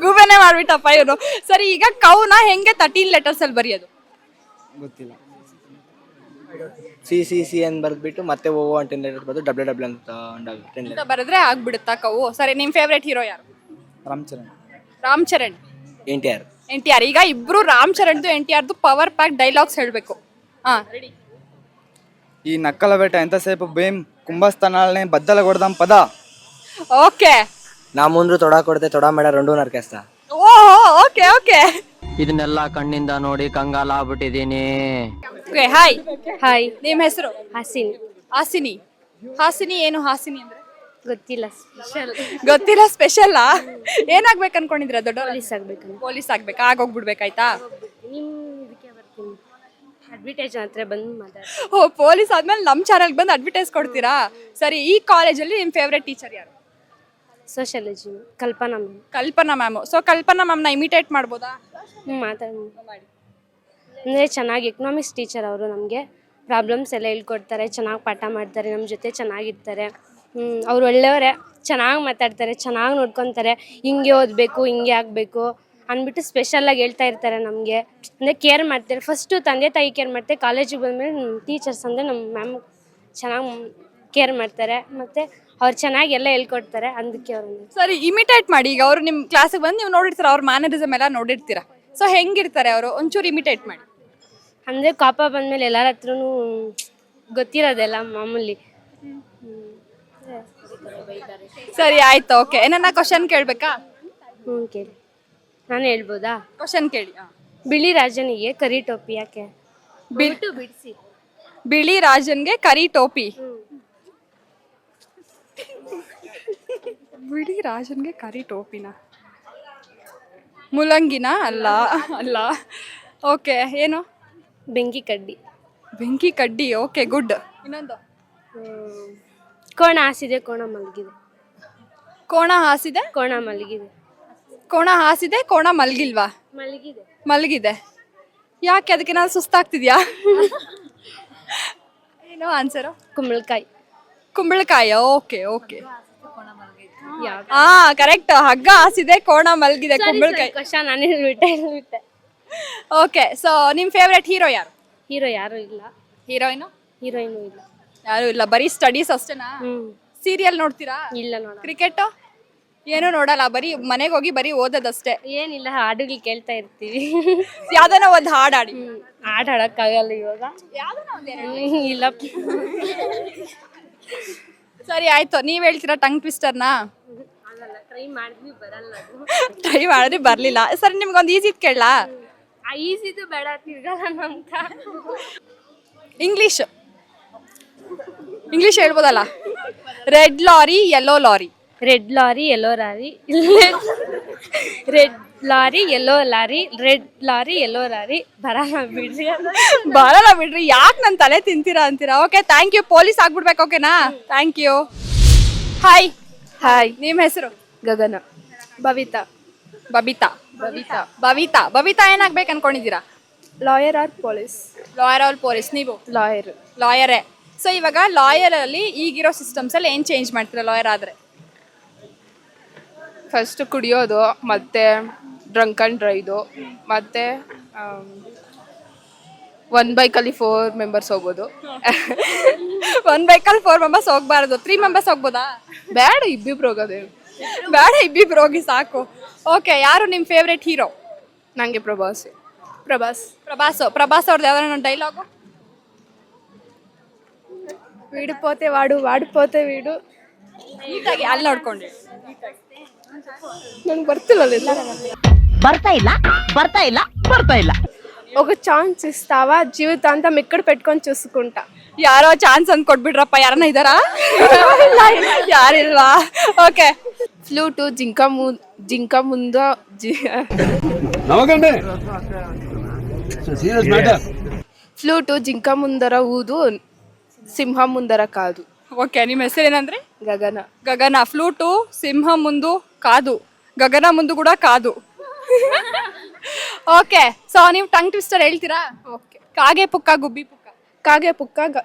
[SPEAKER 1] ಗೂಬೆನೆ ಮಾಡ್ಬಿಟ್ಟಪ್ಪ ಇವನು. ಸರಿ, ಈಗ ಕೌನ ಹೆಂಗೆ 13 ಲೆಟರ್ಸ್ ಅಲ್ಲಿ ಬರೆಯೋದು?
[SPEAKER 9] ಗೊತ್ತಿಲ್ಲ. ಸಿ ಅಂತ ಬರೆದ್ಬಿಟ್ಟು ಮತ್ತೆ ಓ ಅಂತ 10 ಲೆಟರ್ ಬರೆದು ಡಬ್ಲ್ಯೂ ಅಂತ 10 ಲೆಟರ್
[SPEAKER 1] ಬರೆದ್ರೆ ಆಗ್ಬಿಡುತ್ತಾ ಕವು? ಸರಿ, ನಿಮ್ ಫೇವ್ರೇಟ್ ಹೀರೋ ಯಾರು? ರಾಮ್ ಚರಣ್. NTR. ಈಗ ಇಬ್ರು ರಾಮ್ ಚರಣ್ NTRದು ಪವರ್ ಪ್ಯಾಕ್ ಡೈಲಾಗ್ಸ್ ಹೇಳ್ಬೇಕು. ರೆಡಿ?
[SPEAKER 9] ఈ నక్కల వేట ఎంతసేపు భీం కుంభస్థానాలని బద్దలు కొడదాం పద.
[SPEAKER 1] ఓకే.
[SPEAKER 9] నా ముందు తొడా కొడితే తొడా మెడ రెండు నరికేస్తా.
[SPEAKER 1] ಓಕೆ.
[SPEAKER 6] ಇದನ್ನೆಲ್ಲ ಕಣ್ಣಿಂದ ನೋಡಿ ಕಂಗಾಲ ಆಗ್ಬಿಟ್ಟಿದೀನಿ.
[SPEAKER 1] ಹಾಯ್.
[SPEAKER 2] ಹಾಯ್.
[SPEAKER 1] ನಿಮ್ಮ ಹೆಸರು?
[SPEAKER 2] ಹಸಿನ್.
[SPEAKER 1] ಹಾಸಿನಿ ಏನು ಹಾಸಿನಿ ಅಂದ್ರೆ?
[SPEAKER 2] ಗೊತ್ತಿಲ್ಲ ಸ್ಪೆಷಲ್
[SPEAKER 1] ಗೊತ್ತಿಲ್ಲ ಸ್ಪೆಷಲ್ಲಾ ಏನಾಗ್ಬೇಕು ಅನ್ಕೊಂಡಿದ್ರ ದೊಡ್ಡ
[SPEAKER 2] ಪೊಲೀಸ್ ಆಗ್ಬೇಕು
[SPEAKER 1] ಪೊಲೀಸ್ ಆಗ್ಬೇಕಾ ಆಗೋಗ್ಬಿಡ್ಬೇಕಾಯ್ತಾ
[SPEAKER 2] ನಿಮ್ಮ ಇದಕ್ಕೆ ಬರ್ತೀನಿ ಅಡ್ವರ್ಟೈಸ್ ಹತ್ರ ಬಂದು ಮಾತಾಡ್ತೀನಿ
[SPEAKER 1] ಓ ಪೊಲೀಸ್ ಆದ್ಮೇಲೆ ನಮ್ಮ ಚಾನಲ್ಗೆ ಬಂದು ಅಡ್ವರ್ಟೈಸ್ ಕೊಡ್ತೀರಾ ಸರಿ ಈ ಕಾಲೇಜಲ್ಲಿ ನಿಮ್ಮ ಫೇವ್ರೆಟ್ ಟೀಚರ್ ಯಾರು
[SPEAKER 2] ಸೋಷಿಯಾಲಜಿ ಕಲ್ಪನಾ ಮ್ಯಾಮ್
[SPEAKER 1] ಕಲ್ಪನಾ ಮ್ಯಾಮು ಸೊ ಕಲ್ಪನಾ ಮ್ಯಾಮ್ನ ಇಮಿಟೇಟ್ ಮಾಡ್ಬೋದಾ
[SPEAKER 2] ಮಾತಾಡಿ ಅಂದರೆ ಚೆನ್ನಾಗಿ ಎಕನಾಮಿಕ್ಸ್ ಟೀಚರ್ ಅವರು ನಮಗೆ ಪ್ರಾಬ್ಲಮ್ಸ್ ಎಲ್ಲ ಹೇಳ್ಕೊಡ್ತಾರೆ ಚೆನ್ನಾಗಿ ಪಾಠ ಮಾಡ್ತಾರೆ ನಮ್ಮ ಜೊತೆ ಚೆನ್ನಾಗಿರ್ತಾರೆ ಅವ್ರು ಒಳ್ಳೆಯವರೇ ಚೆನ್ನಾಗಿ ಮಾತಾಡ್ತಾರೆ ಚೆನ್ನಾಗಿ ನೋಡ್ಕೊತಾರೆ ಹಿಂಗೆ ಓದಬೇಕು ಹಿಂಗೆ ಆಗಬೇಕು ಅಂದ್ಬಿಟ್ಟು ಸ್ಪೆಷಲಾಗಿ ಹೇಳ್ತಾ ಇರ್ತಾರೆ ನಮಗೆ ಅಂದರೆ ಕೇರ್ ಮಾಡ್ತಾರೆ ಫಸ್ಟು ತಂದೆ ತಾಯಿ ಕೇರ್ ಮಾಡ್ತಾರೆ ಕಾಲೇಜಿಗೆ ಬಂದಮೇಲೆ ಟೀಚರ್ಸ್ ಅಂದರೆ ನಮ್ಮ ಮ್ಯಾಮ್ ಚೆನ್ನಾಗಿ ಕೇರ್ ಮಾಡ್ತಾರೆ ಮತ್ತು ಅವ್ರು ಚೆನ್ನಾಗಿ ಎಲ್ಲ ಹೇಳ್ಕೊಡ್ತಾರೆ ಅದಕ್ಕೆ ಅವ್ರನ್ನ
[SPEAKER 1] ಸರಿ ಇಮಿಟೇಟ್ ಮಾಡಿ ಈಗ ಅವರು ನಿಮ್ಮ ಕ್ಲಾಸಿಗೆ ಬಂದು ನೀವು ನೋಡಿರ್ತೀರ ಅವ್ರ ಮ್ಯಾನರಿಸಮ್ ಎಲ್ಲ ನೋಡಿರ್ತೀರಾ ಸೊ ಹೆಂಗಿರ್ತಾರೆ ಅವರು ಒಂಚೂರು ಇಮಿಟೇಟ್ ಮಾಡಿ
[SPEAKER 2] ಅಂದರೆ ಕಾಪ ಬಂದಮೇಲೆ ಎಲ್ಲರ ಹತ್ರನೂ ಗೊತ್ತಿರೋದೆಲ್ಲ ಮಾಮೂಲಿ
[SPEAKER 1] ಸರಿ ಆಯ್ತು ಓಕೆ ಏನನ್ನ ಕ್ವಶನ್ ಕೇಳಬೇಕಾ
[SPEAKER 2] ಕೇಳಿ ನಾನು ಹೇಳ್ಬೋದಾ
[SPEAKER 1] ಕ್ವಶನ್ ಕೇಳಿ
[SPEAKER 2] ಬಿಳಿ ರಾಜನಿಗೆ ಕರಿ ಟೋಪಿ ಯಾಕೆ ಬಿಡಿಸಿ
[SPEAKER 1] ಬಿಳಿ ರಾಜನ್ಗೆ ಕರಿ ಟೋಪಿ ಬಿಳಿ ರಾಜನ್ಗೆ ಕರಿ ಟೋಪಿನ ಮುಲಂಗಿನ ಅಲ್ಲ ಅಲ್ಲ ಓಕೆ ಏನು
[SPEAKER 2] ಬೆಂಕಿ ಕಡ್ಡಿ
[SPEAKER 1] ಬೆಂಕಿ ಕಡ್ಡಿ ಓಕೆ ಗುಡ್ ಇನ್ನೊಂದು
[SPEAKER 2] ಕೋಣ ಹಾಸಿದೆ ಕೋಣ ಮಲಗಿದೆ
[SPEAKER 1] ಕೋಣ ಹಾಸಿದೆ
[SPEAKER 2] ಕೋಣ ಮಲಗಿದೆ
[SPEAKER 1] ಕೋಣ ಹಾಸಿದೆ ಕೋಣ ಮಲ್ಗಿಲ್ವಾ
[SPEAKER 2] ಮಲಗಿದೆ
[SPEAKER 1] ಮಲಗಿದೆ ಯಾಕೆ ಅದಕ್ಕೆ ನಾನು ಸುಸ್ತಾಗ್ತಿದ್ಯಾ ಏನು ಆನ್ಸರು
[SPEAKER 2] ಕುಂಬಳಕಾಯಿ
[SPEAKER 1] ಕುಂಬಳಕಾಯಿ ಓಕೆ ಓಕೆ ಹಾ ಕರೆಕ್ಟ್ ಹಗ್ಗ ಹಾಸಿದೆ ಕೋಣ ಮಲ್ಗಿದೆ ಕುಂಬಳಕಾಯಿ
[SPEAKER 2] ಕ್ವಶನ್ ನಾನು ಹೇಳ್ಬಿಟ್ಟೆ
[SPEAKER 1] ಓಕೆ ಸೊ ನಿಮ್ಮ ಫೇವ್ರೆಟ್ ಹೀರೋ ಯಾರು
[SPEAKER 2] ಹೀರೋ ಯಾರು ಇಲ್ಲ
[SPEAKER 1] ಹೀರೋಯಿನು
[SPEAKER 2] ಹೀರೋಯಿನು ಇಲ್ಲ
[SPEAKER 1] ಯಾರು ಇಲ್ಲ ಬರೀ ಸ್ಟಡೀಸ್ ಅಷ್ಟೇನಾ ಸೀರಿಯಲ್ ನೋಡ್ತೀರಾ
[SPEAKER 2] ಇಲ್ಲ ನೋಡ
[SPEAKER 1] ಕ್ರಿಕೆಟ್ ಏನೂ ನೋಡಲ್ಲ ಬರೀ ಮನೆಗೆ ಹೋಗಿ ಬರೀ ಓದೋದಷ್ಟೇ
[SPEAKER 2] ಏನಿಲ್ಲ ಹಾಡುಗಳು ಕೇಳ್ತಾ ಇರ್ತೀವಿ
[SPEAKER 1] ಯಾವ್ದಾನ ಒಂದು ಹಾಡಾಡಿ
[SPEAKER 2] ಆಟ ಆಡೋಕ್ಕಾಗಲ್ಲ ಇವಾಗ ಇಲ್ಲ
[SPEAKER 1] ಸರಿ ಆಯ್ತು ನೀವ್ ಹೇಳ್ತೀರಾ ಟಂಗ್ ಟ್ವಿಸ್ಟರ್ನಾ
[SPEAKER 2] ಟ್ರೈ ಮಾಡಿದ್ವಿ ಬರಲ್ಲ
[SPEAKER 1] ಟ್ರೈ ಮಾಡಿದ್ರೆ ಬರ್ಲಿಲ್ಲ ಸರಿ ನಿಮ್ಗೊಂದು ಈಸಿ ಕೇಳಲಾ
[SPEAKER 2] ಈಸಿದು ಬೇಡ ತಿರ್ಗಲ್ಲ ನಮ್ಕ
[SPEAKER 1] ಇಂಗ್ಲಿಷ್ ಹೇಳ್ಬೋದಲ್ಲ red lorry yellow lorry
[SPEAKER 2] red lorry yellow lorry red lorry yellow lorry red lorry yellow lorry ಬರಲ್ಲ ಬಿಡ್ರಿ
[SPEAKER 1] ಬರಲ್ಲ ಬಿಡ್ರಿ ಯಾಕೆ ನನ್ನ ತಲೆ ತಿಂತೀರಾ ಅಂತೀರಾ ಓಕೆ ಥ್ಯಾಂಕ್ ಯು ಪೊಲೀಸ್ ಆಗ್ಬಿಡ್ಬೇಕು ಓಕೆನಾ ಥ್ಯಾಂಕ್ ಯು ಹಾಯ್
[SPEAKER 2] ಹಾಯ್
[SPEAKER 1] ನಿಮ್ಮ ಹೆಸರು
[SPEAKER 2] ಗಗನ
[SPEAKER 3] ಭವಿತಾ
[SPEAKER 1] ಬಬಿತಾ
[SPEAKER 3] ಭವಿತಾ
[SPEAKER 1] ಬಬಿತಾ ಬಬಿತಾ ಏನಾಗ್ಬೇಕು ಅನ್ಕೊಂಡಿದ್ದೀರಾ
[SPEAKER 3] lawyer or police
[SPEAKER 1] lawyer police ನೀವು
[SPEAKER 3] ಲಾಯರ್
[SPEAKER 1] ಲಾಯರೇ ಸೊ ಇವಾಗ ಲಾಯರ್ ಅಲ್ಲಿ ಈಗಿರೋ ಸಿಸ್ಟಮ್ಸ್ ಅಲ್ಲಿ ಏನ್ ಚೇಂಜ್ ಮಾಡ್ತೀರಾ ಲಾಯರ್ ಆದ್ರೆ
[SPEAKER 10] ಫಸ್ಟ್ ಕುಡಿಯೋದು ಮತ್ತು ಡ್ರಂಕ್ ಆ್ಯಂಡ್ ಡ್ರೈದು ಮತ್ತು ಒನ್ ಬೈಕಲ್ಲಿ 4 ಮೆಂಬರ್ಸ್ ಹೋಗೋದು
[SPEAKER 1] ಒಂದ್ ಬೈಕಲ್ಲಿ 4 ಮೆಂಬರ್ಸ್ ಹೋಗ್ಬಾರ್ದು 3 ಮೆಂಬರ್ಸ್ ಹೋಗ್ಬೋದಾ
[SPEAKER 10] ಬೇಡ ಇಬ್ಬಿಬ್ರು ಹೋಗೋದೇ
[SPEAKER 1] ಬೇಡ ಇಬ್ಬಿಬ್ರು ಹೋಗಿ ಸಾಕು ಓಕೆ ಯಾರು ನಿಮ್ಮ ಫೇವ್ರೆಟ್ ಹೀರೋ
[SPEAKER 10] ನನಗೆ ಪ್ರಭಾಸ್
[SPEAKER 1] ಪ್ರಭಾಸ್ ಅವ್ರದ್ದು ಯಾವ್ದಾರ ಡೈಲಾಗು
[SPEAKER 3] వీడు పోతే వాడు వాడు పోతే వీడు
[SPEAKER 1] ನೀಟಾಗಿ ಅಲ್ಲಿ ನೋಡ್ಕೊಂಡು
[SPEAKER 10] ನನಗೆ ಬರ್ತಿಲ್ಲ
[SPEAKER 11] ಬರ್ತಾ ಇಲ್ಲ
[SPEAKER 3] ఒక ఛాన్స్ ఇస్తావా జీవితాంతం ఇక్కడ పెట్టుకొని చూసుకుంటా
[SPEAKER 1] ಯಾರೋ ಚಾನ್ಸ್ ಅಂತ ಕೊಟ್ಬಿಡ್ರಪ್ಪ ಯಾರನ್ನ ಇದಾರಾ ಯಾರಿಲ್ವಾ ಓಕೆ
[SPEAKER 10] ಫ್ಲೂಟು ಜಿಂಕ ಮುಂದ ಫ್ಲೂಟು ಜಿಂಕ ಮುಂದರ ಊದು ಸಿಂಹ ಮುಂದರ ಕಾದು
[SPEAKER 1] ಓಕೆ ನಿಮ್ಮ ಹೆಸರೇನಂದ್ರೆ
[SPEAKER 10] ಗಗನ
[SPEAKER 1] ಗಗನ ಫ್ಲೂಟು ಸಿಂಹ ಮುಂದು ಕಾದು ಗಗನ ಮುಂದು ಕೂಡ ಕಾದು ಓಕೆ ಸೊ ನೀವು ಟಂಗ್ ಟ್ವಿಸ್ಟರ್ ಹೇಳ್ತೀರಾ ಓಕೆ ಕಾಗೆ ಪುಕ್ಕ ಗುಬ್ಬಿ ಪುಕ್ಕ
[SPEAKER 3] కాగే పుక్క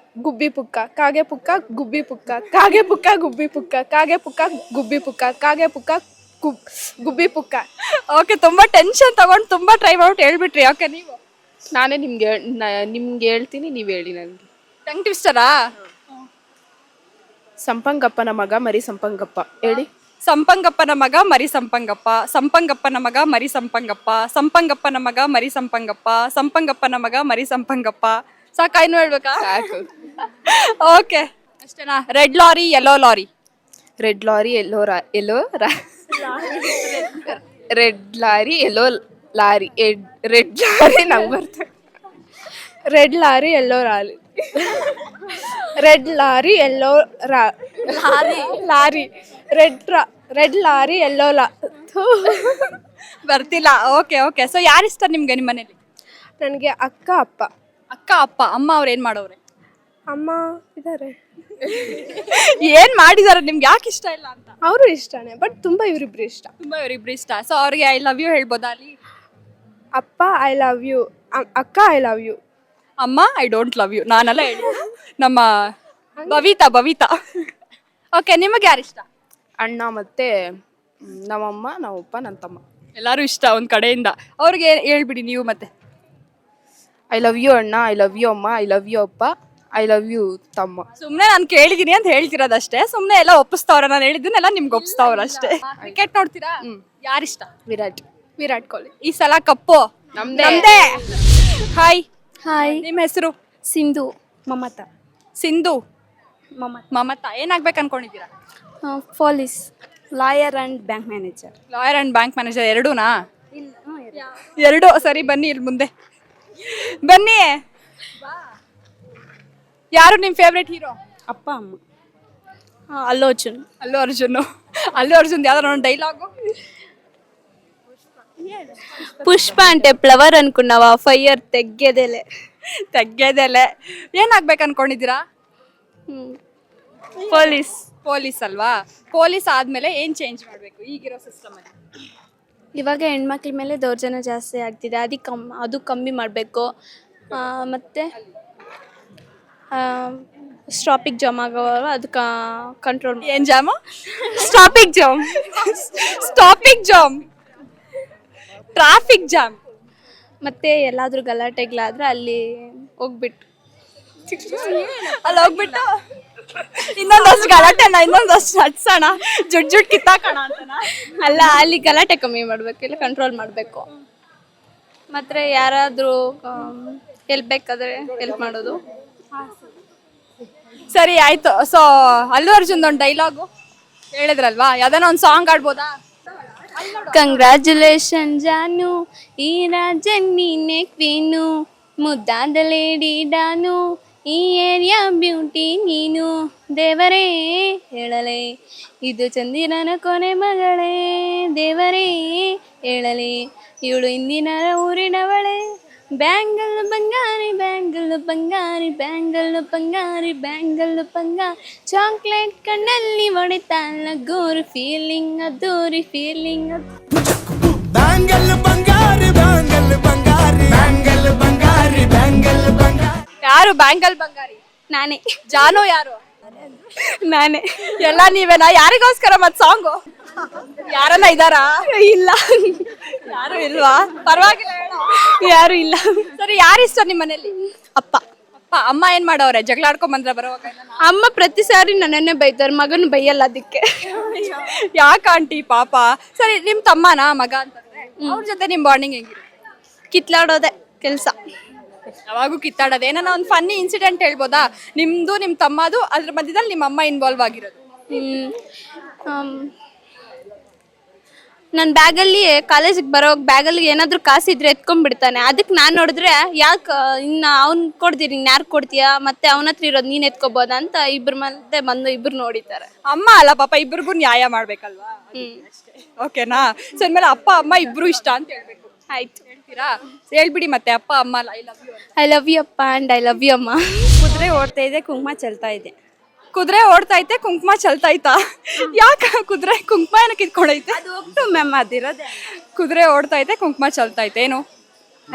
[SPEAKER 3] గుబ్బి పుక్క కాగే పుక్క గుబ్బి పుక్క కాగే పుక్క గుబ్బి పుక్క కాగే పుక్క గుబ్బి పుక్క కాగే పుక్క ಗುಬ್ಬಿ ಪುಕ್ಕ
[SPEAKER 1] ಓಕೆ ತುಂಬಾ ಟೆನ್ಷನ್ ತಗೊಂಡು ತುಂಬಾ ಟ್ರೈ ಮಾಡ್ಬಿಟ್ಟು ಹೇಳ್ಬಿಟ್ರಿ ಓಕೆ ನೀವು
[SPEAKER 10] ನಾನೇ ನಿಮ್ಗೆ ಹೇಳ್ತೀನಿ ನೀವು ಹೇಳಿ ನನಗೆ
[SPEAKER 1] ಟಂಗ್ ಟ್ವಿಸ್ಟರಾ
[SPEAKER 10] ಸಂಪಂಗಪ್ಪನ ಮಗ ಮರಿ ಸಂಪಂಗಪ್ಪ ಹೇಳಿ
[SPEAKER 1] ಸಂಪಂಗಪ್ಪನ ಮಗ ಮರಿ ಸಂಪಂಗಪ್ಪ ಸಂಪಂಗಪ್ಪನ ಮಗ ಮರಿ ಸಂಪಂಗಪ್ಪ ಸಂಪಂಗಪ್ಪನ ಮಗ ಮರಿ ಸಂಪಂಗಪ್ಪ ಸಂಪಂಗಪ್ಪನ ಮಗ ಮರಿ ಸಂಪಂಗಪ್ಪ ಸಾಕಾ ಇನ್ನು ಹೇಳ್ಬೇಕಾ ಓಕೆ ಅಷ್ಟೇನಾ red lorry yellow lorry
[SPEAKER 10] red lorry red lorry yellow lorry red lorry ನಂಗೆ ಬರ್ತದೆ
[SPEAKER 3] red lorry yellow lorry
[SPEAKER 10] red lorry yellow lorry red lorry yellow
[SPEAKER 1] ಬರ್ತಿಲ್ಲ. Okay okay. ಸೊ ಯಾರಿಷ್ಟ ನಿಮ್ಗೆ ನಿಮ್ಮ ಮನೇಲಿ?
[SPEAKER 10] ನನಗೆ ಅಕ್ಕ ಅಪ್ಪ.
[SPEAKER 1] ಅಕ್ಕ ಅಪ್ಪ. ಅಮ್ಮ ಅವ್ರು ಏನು ಮಾಡೋರೆ?
[SPEAKER 10] ಅಮ್ಮ ಇದ್ದಾರೆ,
[SPEAKER 1] ಏನು ಮಾಡಿದಾರೆ ನಿಮ್ಗೆ, ಯಾಕೆ ಇಷ್ಟ ಇಲ್ಲ ಅಂತ?
[SPEAKER 10] ಅವರು ಇಷ್ಟನೇ, ಬಟ್ ತುಂಬ ಇವರಿಬ್ರು ಇಷ್ಟ.
[SPEAKER 1] ತುಂಬ ಇವರಿಬ್ರು ಇಷ್ಟ. ಸೊ ಅವ್ರಿಗೆ ಐ ಲವ್ ಯು ಹೇಳ್ಬೋದಾ ಅಲ್ಲಿ?
[SPEAKER 10] ಅಪ್ಪ ಐ ಲವ್ ಯು, ಅಕ್ಕ ಐ ಲವ್ ಯು.
[SPEAKER 1] ಅಮ್ಮ ಐ ಡೋಂಟ್ ಲವ್ ಯು ನಾನೆಲ್ಲ ಹೇಳಿ. ನಮ್ಮ ಬವಿತಾ. ಓಕೆ, ನಿಮಗೆ ಯಾರಿಷ್ಟ?
[SPEAKER 10] ಅಣ್ಣ ಮತ್ತೆ ನಮ್ಮಮ್ಮ, ನಮ್ಮಪ್ಪ, ನನ್ನ ತಮ್ಮ.
[SPEAKER 1] ಎಲ್ಲರೂ ಇಷ್ಟ ಒಂದು ಕಡೆಯಿಂದ. ಅವ್ರಿಗೆ ಹೇಳ್ಬಿಡಿ ನೀವು ಮತ್ತೆ.
[SPEAKER 10] ಐ ಲವ್ ಯು ಅಣ್ಣ, ಐ ಲವ್ ಯು ಅಮ್ಮ, ಐ ಲವ್ ಯು ಅಪ್ಪ, ಐ ಲವ್ ಯು ತಮ್ಮ.
[SPEAKER 1] ಸುಮ್ಮನೆ ನಾನು ಕೇಳಿದೀನಿ ಅಂತ ಹೇಳ್ತಿರೋದಷ್ಟೇ. ಸುಮ್ಮನೆ ಎಲ್ಲ ಒಪ್ಪಿಸ್ತಾವ್ರ, ನಾನು ಹೇಳಿದ್ದನ್ನೆಲ್ಲ ನಿಮ್ಗೆ ಒಪ್ಪಿಸ್ತಾವ್ರ ಅಷ್ಟೇ. ಕ್ರಿಕೆಟ್ ನೋಡ್ತೀರಾ? ಯಾರಿಷ್ಟ?
[SPEAKER 10] ವಿರಾಟ್ ಕೊಹ್ಲಿ.
[SPEAKER 1] ಈ ಸಲ ಕಪ್ಪು ನಮ್ದೇ. ಹಾಯ್.
[SPEAKER 3] ಹಾಯ್.
[SPEAKER 1] ನಿಮ್ಮ ಹೆಸರು?
[SPEAKER 3] ಸಿಂಧು. ಮಮತಾ.
[SPEAKER 1] ಸಿಂಧು. ಮಮತಾ. ಏನಾಗ್ಬೇಕು ಅನ್ಕೊಂಡಿದ್ದೀರಾ?
[SPEAKER 3] Police, lawyer and bank manager.
[SPEAKER 1] Lawyer and bank manager ಎರಡೂನಾ? ಎರಡು. ಸರಿ, ಬನ್ನಿ ಇಲ್ಲಿ ಮುಂದೆ ಬನ್ನಿ. ಯಾರು ನಿಮ್ಮ ಫೇವ್ರೆಟ್ ಹೀರೋ?
[SPEAKER 3] ಅಪ್ಪ ಅಮ್ಮ. ಅಲ್ಲು ಅರ್ಜುನ್.
[SPEAKER 1] ಅಲ್ಲು ಅರ್ಜುನ್ ಯಾವ್ದಾರ ಒಂದು ಡೈಲಾಗು?
[SPEAKER 3] ಪುಷ್ಪ అంటే ಫ್ಲವರ್ ಅನ್కున్నావా, ಫೈರ್ ತೆಗ್ಗೆದೆಲೆ.
[SPEAKER 1] ಏನಾಗ್ಬೇಕು ಅನ್ಕೊಂಡಿದ್ದೀರಾ? ಪೊಲೀಸ್ ಅಲ್ವಾ? ಪೊಲೀಸ್ ಆದ್ಮೇಲೆ ಏನ್ ಚೇಂಜ್ ಮಾಡ್ಬೇಕು ಈಗಿರೋ ಸಿಸ್ಟಮ್ ಅಲ್ಲಿ?
[SPEAKER 3] ಇವಾಗ ಹೆಣ್ಮಕ್ಳ ಮೇಲೆ ದೌರ್ಜನ್ಯ ಜಾಸ್ತಿ ಆಗ್ತಿದೆ, ಅದು ಕಮ್ಮಿ ಮಾಡಬೇಕು. ಮತ್ತು ಸ್ಟಾಪಿಕ್ ಜಾಮ್ ಆಗೋವಲ್ಲ, ಅದು ಕಂಟ್ರೋಲ್.
[SPEAKER 1] ಏನ್ ಜಾಮು?
[SPEAKER 3] ಸ್ಟಾಪಿಕ್ ಜಾಮ್.
[SPEAKER 1] Traffic jam.
[SPEAKER 3] ಮತ್ತು ಎಲ್ಲಾದರೂ ಗಲಾಟೆಗಳಾದ್ರೆ ಅಲ್ಲಿ ಹೋಗ್ಬಿಟ್ಟು
[SPEAKER 1] ಇನ್ನೊಂದಷ್ಟು ಗಲಾಟೆನ ಇನ್ನೊಂದಷ್ಟು ಹಚ್ಸೋಣ, ಜುಟ್ ಕಿತ್ತಾಕೋಣ ಅಂತನಾ?
[SPEAKER 3] ಅಲ್ಲ, ಅಲ್ಲಿ ಗಲಾಟೆ ಕಮ್ಮಿ ಮಾಡಬೇಕು, ಇಲ್ಲ ಕಂಟ್ರೋಲ್ ಮಾಡಬೇಕು. ಮತ್ತು ಯಾರಾದರೂ ಹೆಲ್ಪ್ ಬೇಕಾದರೆ ಹೆಲ್ಪ್ ಮಾಡೋದು.
[SPEAKER 1] ಸರಿ ಆಯ್ತು. ಸೊ ಅಲ್ಲು ಅರ್ಜುನ್ ಒಂದು ಡೈಲಾಗು ಹೇಳಿದ್ರಲ್ವಾ, ಯಾವ್ದಾನ ಒಂದು ಸಾಂಗ್ ಆಡ್ಬೋದಾ?
[SPEAKER 3] ಕಂಗ್ರ್ಯಾಚುಲೇಷನ್ ಜಾನು, ಈ ರಾಜನ್ ನೀನೆ ಕ್ವೀನು, ಮುದ್ದಾದ ಲೇಡಿ ಡಾನು, ಈ ಏರಿಯಾ ಬ್ಯೂಟಿ ನೀನು, ದೇವರೇ ಹೇಳಲೆ ಇದು ಚಂದಿರನ ಕೊನೆ ಮಗಳೇ, ದೇವರೇ ಹೇಳಲೆ ಇವಳು ಇಂದಿನ ಊರಿನವಳೆ, ಬ್ಯಾಂಗಲ್ಲು ಬಂಗಾರಿ ಬ್ಯಾಂಗಲ್ಲು ಬಂಗಾರಿ ಬ್ಯಾಂಗಲ್ಲು ಬಂಗಾರಿ ಬ್ಯಾಂಗಲ್ಲು ಬಂಗಾರಿ, ಚಾಕ್ಲೇಟ್ ಕಣ್ಣಲ್ಲಿ ಹೊಡಿತಾಳ ಗೋರು ಫೀಲಿಂಗ್, ಅದ್ದೂರಿ ಫೀಲಿಂಗ್.
[SPEAKER 1] ಯಾರು ಬ್ಯಾಂಗಲ್ ಬಂಗಾರಿ?
[SPEAKER 3] ನಾನೇ.
[SPEAKER 1] ಜಾನು ಯಾರು?
[SPEAKER 3] ನಾನೇ.
[SPEAKER 1] ಎಲ್ಲ ನೀವೇನಾ? ಯಾರಿಗೋಸ್ಕರ ಮತ್ ಸಾಂಗು? ಯಾರನ್ನ ಇದಾರಾ?
[SPEAKER 3] ಇಲ್ಲ,
[SPEAKER 1] ಯಾರು ಇಲ್ವಾ? ಪರವಾಗಿಲ್ಲ ಹೇಳು.
[SPEAKER 3] ಯಾರು ಇಲ್ಲ.
[SPEAKER 1] ಸರಿ, ಯಾರಿಷ್ಟ ನಿಮ್ಮ ಮನೇಲಿ?
[SPEAKER 3] ಅಪ್ಪ.
[SPEAKER 1] ಅಮ್ಮ ಏನ್ ಮಾಡವ್ರೆ? ಜಗಳ ಆಡ್ಕೊಂಡ್ ಬಂದ್ರ ಬರೋವಾಗ?
[SPEAKER 3] ಅಮ್ಮ ಪ್ರತಿ ಸಾರಿ ನನ್ನನ್ನೇ ಬೈತಾರೆ, ಮಗನ ಬೈಯಲ್ಲ ಅದಕ್ಕೆ.
[SPEAKER 1] ಯಾಕ ಆಂಟಿ ಪಾಪ. ಸರಿ, ನಿಮ್ ತಮ್ಮನ ಮಗ ಅಂತಂದ್ರೆ ಅವ್ರ ಜೊತೆ ನಿಮ್ ಬಾಂಡಿಂಗ್ ಹೆಂಗಿರುತ್ತೆ?
[SPEAKER 3] ಕಿತ್ಲಾಡೋದೆ ಕೆಲಸ.
[SPEAKER 1] ಯಾವಾಗೂ ಕಿತ್ತಾಡೋದು. ಏನಾನ ಒಂದು ಫನ್ನಿ ಇನ್ಸಿಡೆಂಟ್ ಹೇಳ್ಬೋದಾ? ನಿಮ್ದು ನಿಮ್ ತಮ್ಮದು, ಅದ್ರ ಮಧ್ಯದಲ್ಲಿ ನಿಮ್ಮ ಅಮ್ಮ ಇನ್ವಾಲ್ವ್ ಆಗಿರೋದು?
[SPEAKER 3] ನನ್ನ ಬ್ಯಾಗಲ್ಲಿ ಕಾಲೇಜಿಗೆ ಬರೋವಾಗ ಬ್ಯಾಗಲ್ಲಿ ಏನಾದರೂ ಕಾಸಿದ್ರೆ ಎತ್ಕೊಂಡ್ಬಿಡ್ತಾನೆ. ಅದಕ್ಕೆ ನಾನು ನೋಡಿದ್ರೆ ಯಾಕೆ ಇನ್ನು ಅವ್ನು ಕೊಡ್ತೀರಿ, ಇನ್ನು ಯಾರು ಕೊಡ್ತೀಯಾ, ಮತ್ತೆ ಅವನ ಹತ್ರ ಇರೋದು ನೀನು ಎತ್ಕೋಬೋದ ಅಂತ ಇಬ್ಬರು ಮತ್ತೆ ಬಂದು ಇಬ್ಬರು ನೋಡಿದ್ದಾರೆ.
[SPEAKER 1] ಅಮ್ಮ ಅಲ್ಲ ಪಾಪ, ಇಬ್ರಿಗೂ ನ್ಯಾಯ ಮಾಡ್ಬೇಕಲ್ವಾ? ಓಕೆನಾ? ಸೊ ಇನ್ಮೇಲೆ ಅಪ್ಪ ಅಮ್ಮ ಇಬ್ರು ಇಷ್ಟ ಅಂತ ಹೇಳ್ಬೇಕು.
[SPEAKER 3] ಆಯ್ತು,
[SPEAKER 1] ಹೇಳ್ತೀರಾ? ಹೇಳ್ಬಿಡಿ ಮತ್ತೆ. ಅಪ್ಪ ಅಮ್ಮ I love you.
[SPEAKER 3] I love you ಅಪ್ಪ ಆ್ಯಂಡ್ ಐ ಲವ್ ಯು ಅಮ್ಮ.
[SPEAKER 2] ಕುದುರೆ ಓಡ್ತಾ ಇದೆ, ಕುಂಕುಮ ಚೆಲ್ತಾ ಇದೆ.
[SPEAKER 1] ಕುದುರೆ ಓಡ್ತೈತೆ, ಕುಂಕುಮ ಚೆಲ್ತೈತಾ? ಯಾಕ ಕುದುರೆ ಕುಂಕುಮ ಏನಕ್ಕೆ ಇಟ್ಕೊಂಡೈತೆ?
[SPEAKER 2] ಅದು ಒಟ್ಟು ಮ್ಯಾಮ್ ಅದಿರೋದೆ.
[SPEAKER 1] ಕುದುರೆ ಓಡ್ತೈತೆ, ಕುಂಕುಮ ಚೆಲ್ತೈತೆ. ಏನು?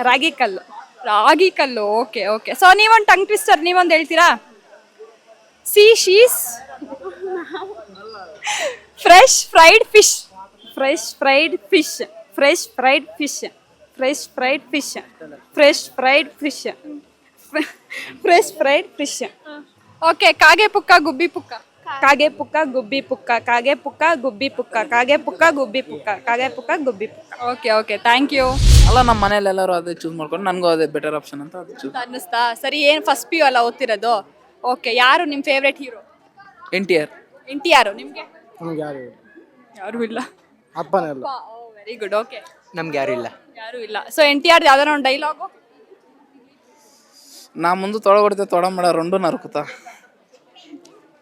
[SPEAKER 2] ರಾಗಿ ಕಲ್ಲು.
[SPEAKER 1] ರಾಗಿ ಕಲ್ಲು. Okay okay. ಸೊ ನೀವೊಂದು ಟಂಗ್ ಟ್ವಿಸ್ಟರ್ ನೀವೊಂದು ಹೇಳ್ತೀರಾ? She's fresh fried fish.
[SPEAKER 2] Fresh fried fish. Fresh fried fish. Fresh fried fish. Fresh fried fish. Fresh fried fish.
[SPEAKER 1] Okay. ಕಾಗೆ ಪುಕ್ಕ ಗುಬ್ಬಿ ಪುಕ್ಕ.
[SPEAKER 2] ಕಾಗೆ ಪುಕ್ಕ ಗುಬ್ಬಿ ಪುಕ್ಕ. ಕಾಗೆ ಪುಕ್ಕ ಗುಬ್ಬಿ ಪುಕ್ಕ. ಕಾಗೆ ಪುಕ್ಕ ಗುಬ್ಬಿ ಪುಕ್ಕ. ಕಾಗೆ ಪುಕ್ಕ ಗುಬ್ಬಿ ಪುಕ್ಕ.
[SPEAKER 1] Okay okay, thank you.
[SPEAKER 11] ಅಲ್ಲ, ನಮ್ಮ ಮನೇಲಿ ಎಲ್ಲರೂ ಅದೇ ಚೂಸ್ ಮಾಡ್ಕೊಂಡು ನನಗೂ ಅದೇ ಬೆಟರ್ ಆಪ್ಷನ್ ಅಂತ ಅದು ಚೂಸ್.
[SPEAKER 1] ಅನ್ನಿಸ್ತಾ? ಸರಿ, ಏನು ಫಸ್ಟ್ ಪಿ ಯು ಅಲ್ಲ ಓದ್ತಿರೋದು? ಓಕೆ. ಯಾರು ನಿಮ್ಮ ಫೇವ್ರೆಟ್ ಹೀರೋ?
[SPEAKER 11] NTR.
[SPEAKER 1] NTR. ನಿಮಗೆ?
[SPEAKER 9] ನಮ್ಗೆ
[SPEAKER 1] ಯಾರು ಇಲ್ಲ.
[SPEAKER 9] ಅಪ್ಪನೇ ಇಲ್ಲ.
[SPEAKER 1] Very good. ಓಕೆ.
[SPEAKER 9] ನಮ್ಗೆ ಯಾರು ಇಲ್ಲ.
[SPEAKER 1] ಯಾರು ಇಲ್ಲ. ಸೊ NTR ಯಾವ್ದಾರ ಒಂದು ಡೈಲಾಗು?
[SPEAKER 11] నా ముందు తొడగొడితే తొడమడ రెండు నరుకుతా.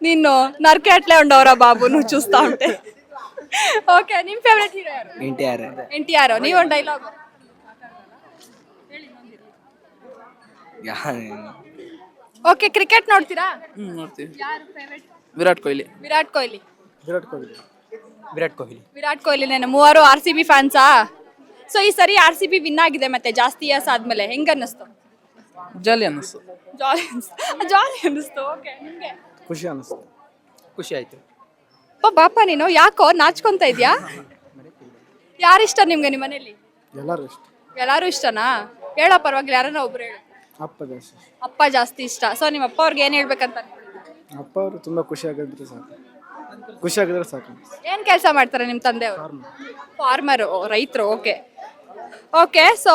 [SPEAKER 1] నిన్ను నరికే అట్లే ఉండవరా బాబు నువ్వు చూస్తా ఉంటే. ఓకే, ನಿಮ್ಮ ಫೇವರೇಟ್ ಹೀರೋ ಯಾರು?
[SPEAKER 9] NTR.
[SPEAKER 1] NTR. ನೀವು ಒಂದು ಡೈಲಾಗ್. ಓಕೆ, ಕ್ರಿಕೆಟ್ ನೋಡ್ತೀರಾ?
[SPEAKER 11] ನೋಡ್ತೀವಿ.
[SPEAKER 1] ಯಾರು ಫೇವರೇಟ್?
[SPEAKER 11] ವಿರಾಟ್ ಕೊಹ್ಲಿ.
[SPEAKER 1] ವಿರಾಟ್ ಕೊಹ್ಲಿ.
[SPEAKER 9] ವಿರಾಟ್ ಕೊಹ್ಲಿ. ವಿರಾಟ್ ಕೊಹ್ಲಿ.
[SPEAKER 1] ವಿರಾಟ್ ಕೊಹ್ಲಿನೇನೆ. ಮೂವರು RCB ಫ್ಯಾನ್ಸಾ? ಸೊ ಈ ಸರಿ RCB ವಿನ್ ಆಗಿದೆ ಮತ್ತೆ ಜಾಸ್ತಿ ಇಯರ್ಸ್ ಆದ್ಮೇಲೆ, ಹೆಂಗ ಅನ್ನಿಸ್ತು?
[SPEAKER 11] ಜಾಲಿ ಅನ್ನಿಸ್ತು.
[SPEAKER 1] ಜಾಲಿ ಅನ್ನಿಸ್ತು. ಓಕೆ, ನಿಮಗೆ?
[SPEAKER 9] ಖುಷಿ ಅನ್ನಿಸ್ತು. ಖುಷಿ ಆಯ್ತು.
[SPEAKER 1] ಬಾಪ ನೀನು ಯಾಕೋ ನಾಚ್ಕೊಂತ ಇದ್ಯಾ? ಯಾರಿಷ್ಟ ನಿಮ್ಗೆ ನಿಮ್ಮ ಮನೇಲಿ?
[SPEAKER 9] ಎಲ್ಲರೂ ಇಷ್ಟ.
[SPEAKER 1] ಎಲ್ಲಾರು ಇಷ್ಟನಾ? ಹೇಳೋ ಪರವಾಗಿಲ್ಲ, ಯಾರನ್ನ ಒಬ್ರು ಹೇಳು.
[SPEAKER 9] ಅಪ್ಪ ಜಾಸ್ತಿ.
[SPEAKER 1] ಅಪ್ಪ ಜಾಸ್ತಿ ಇಷ್ಟ. ಸೊ ನಿಮ್ಮ ಅಪ್ಪ ಅವ್ರಿಗೆ ಏನ್ ಹೇಳ್ಬೇಕಂತ ಅನ್ಕೊಂಡಿದ್ದೀರಾ?
[SPEAKER 9] ಅಪ್ಪ ಅವರು ತುಂಬ ಖುಷಿ ಆಗಿದ್ರೆ ಸಾಕು. ಖುಷಿ ಆಗಿದ್ರೆ ಸಾಕು.
[SPEAKER 1] ಏನ್ ಕೆಲಸ ಮಾಡ್ತಾರೆ ನಿಮ್ಮ ತಂದೆಯವರು? ಫಾರ್ಮರು, ರೈತರು. Okay okay. ಸೊ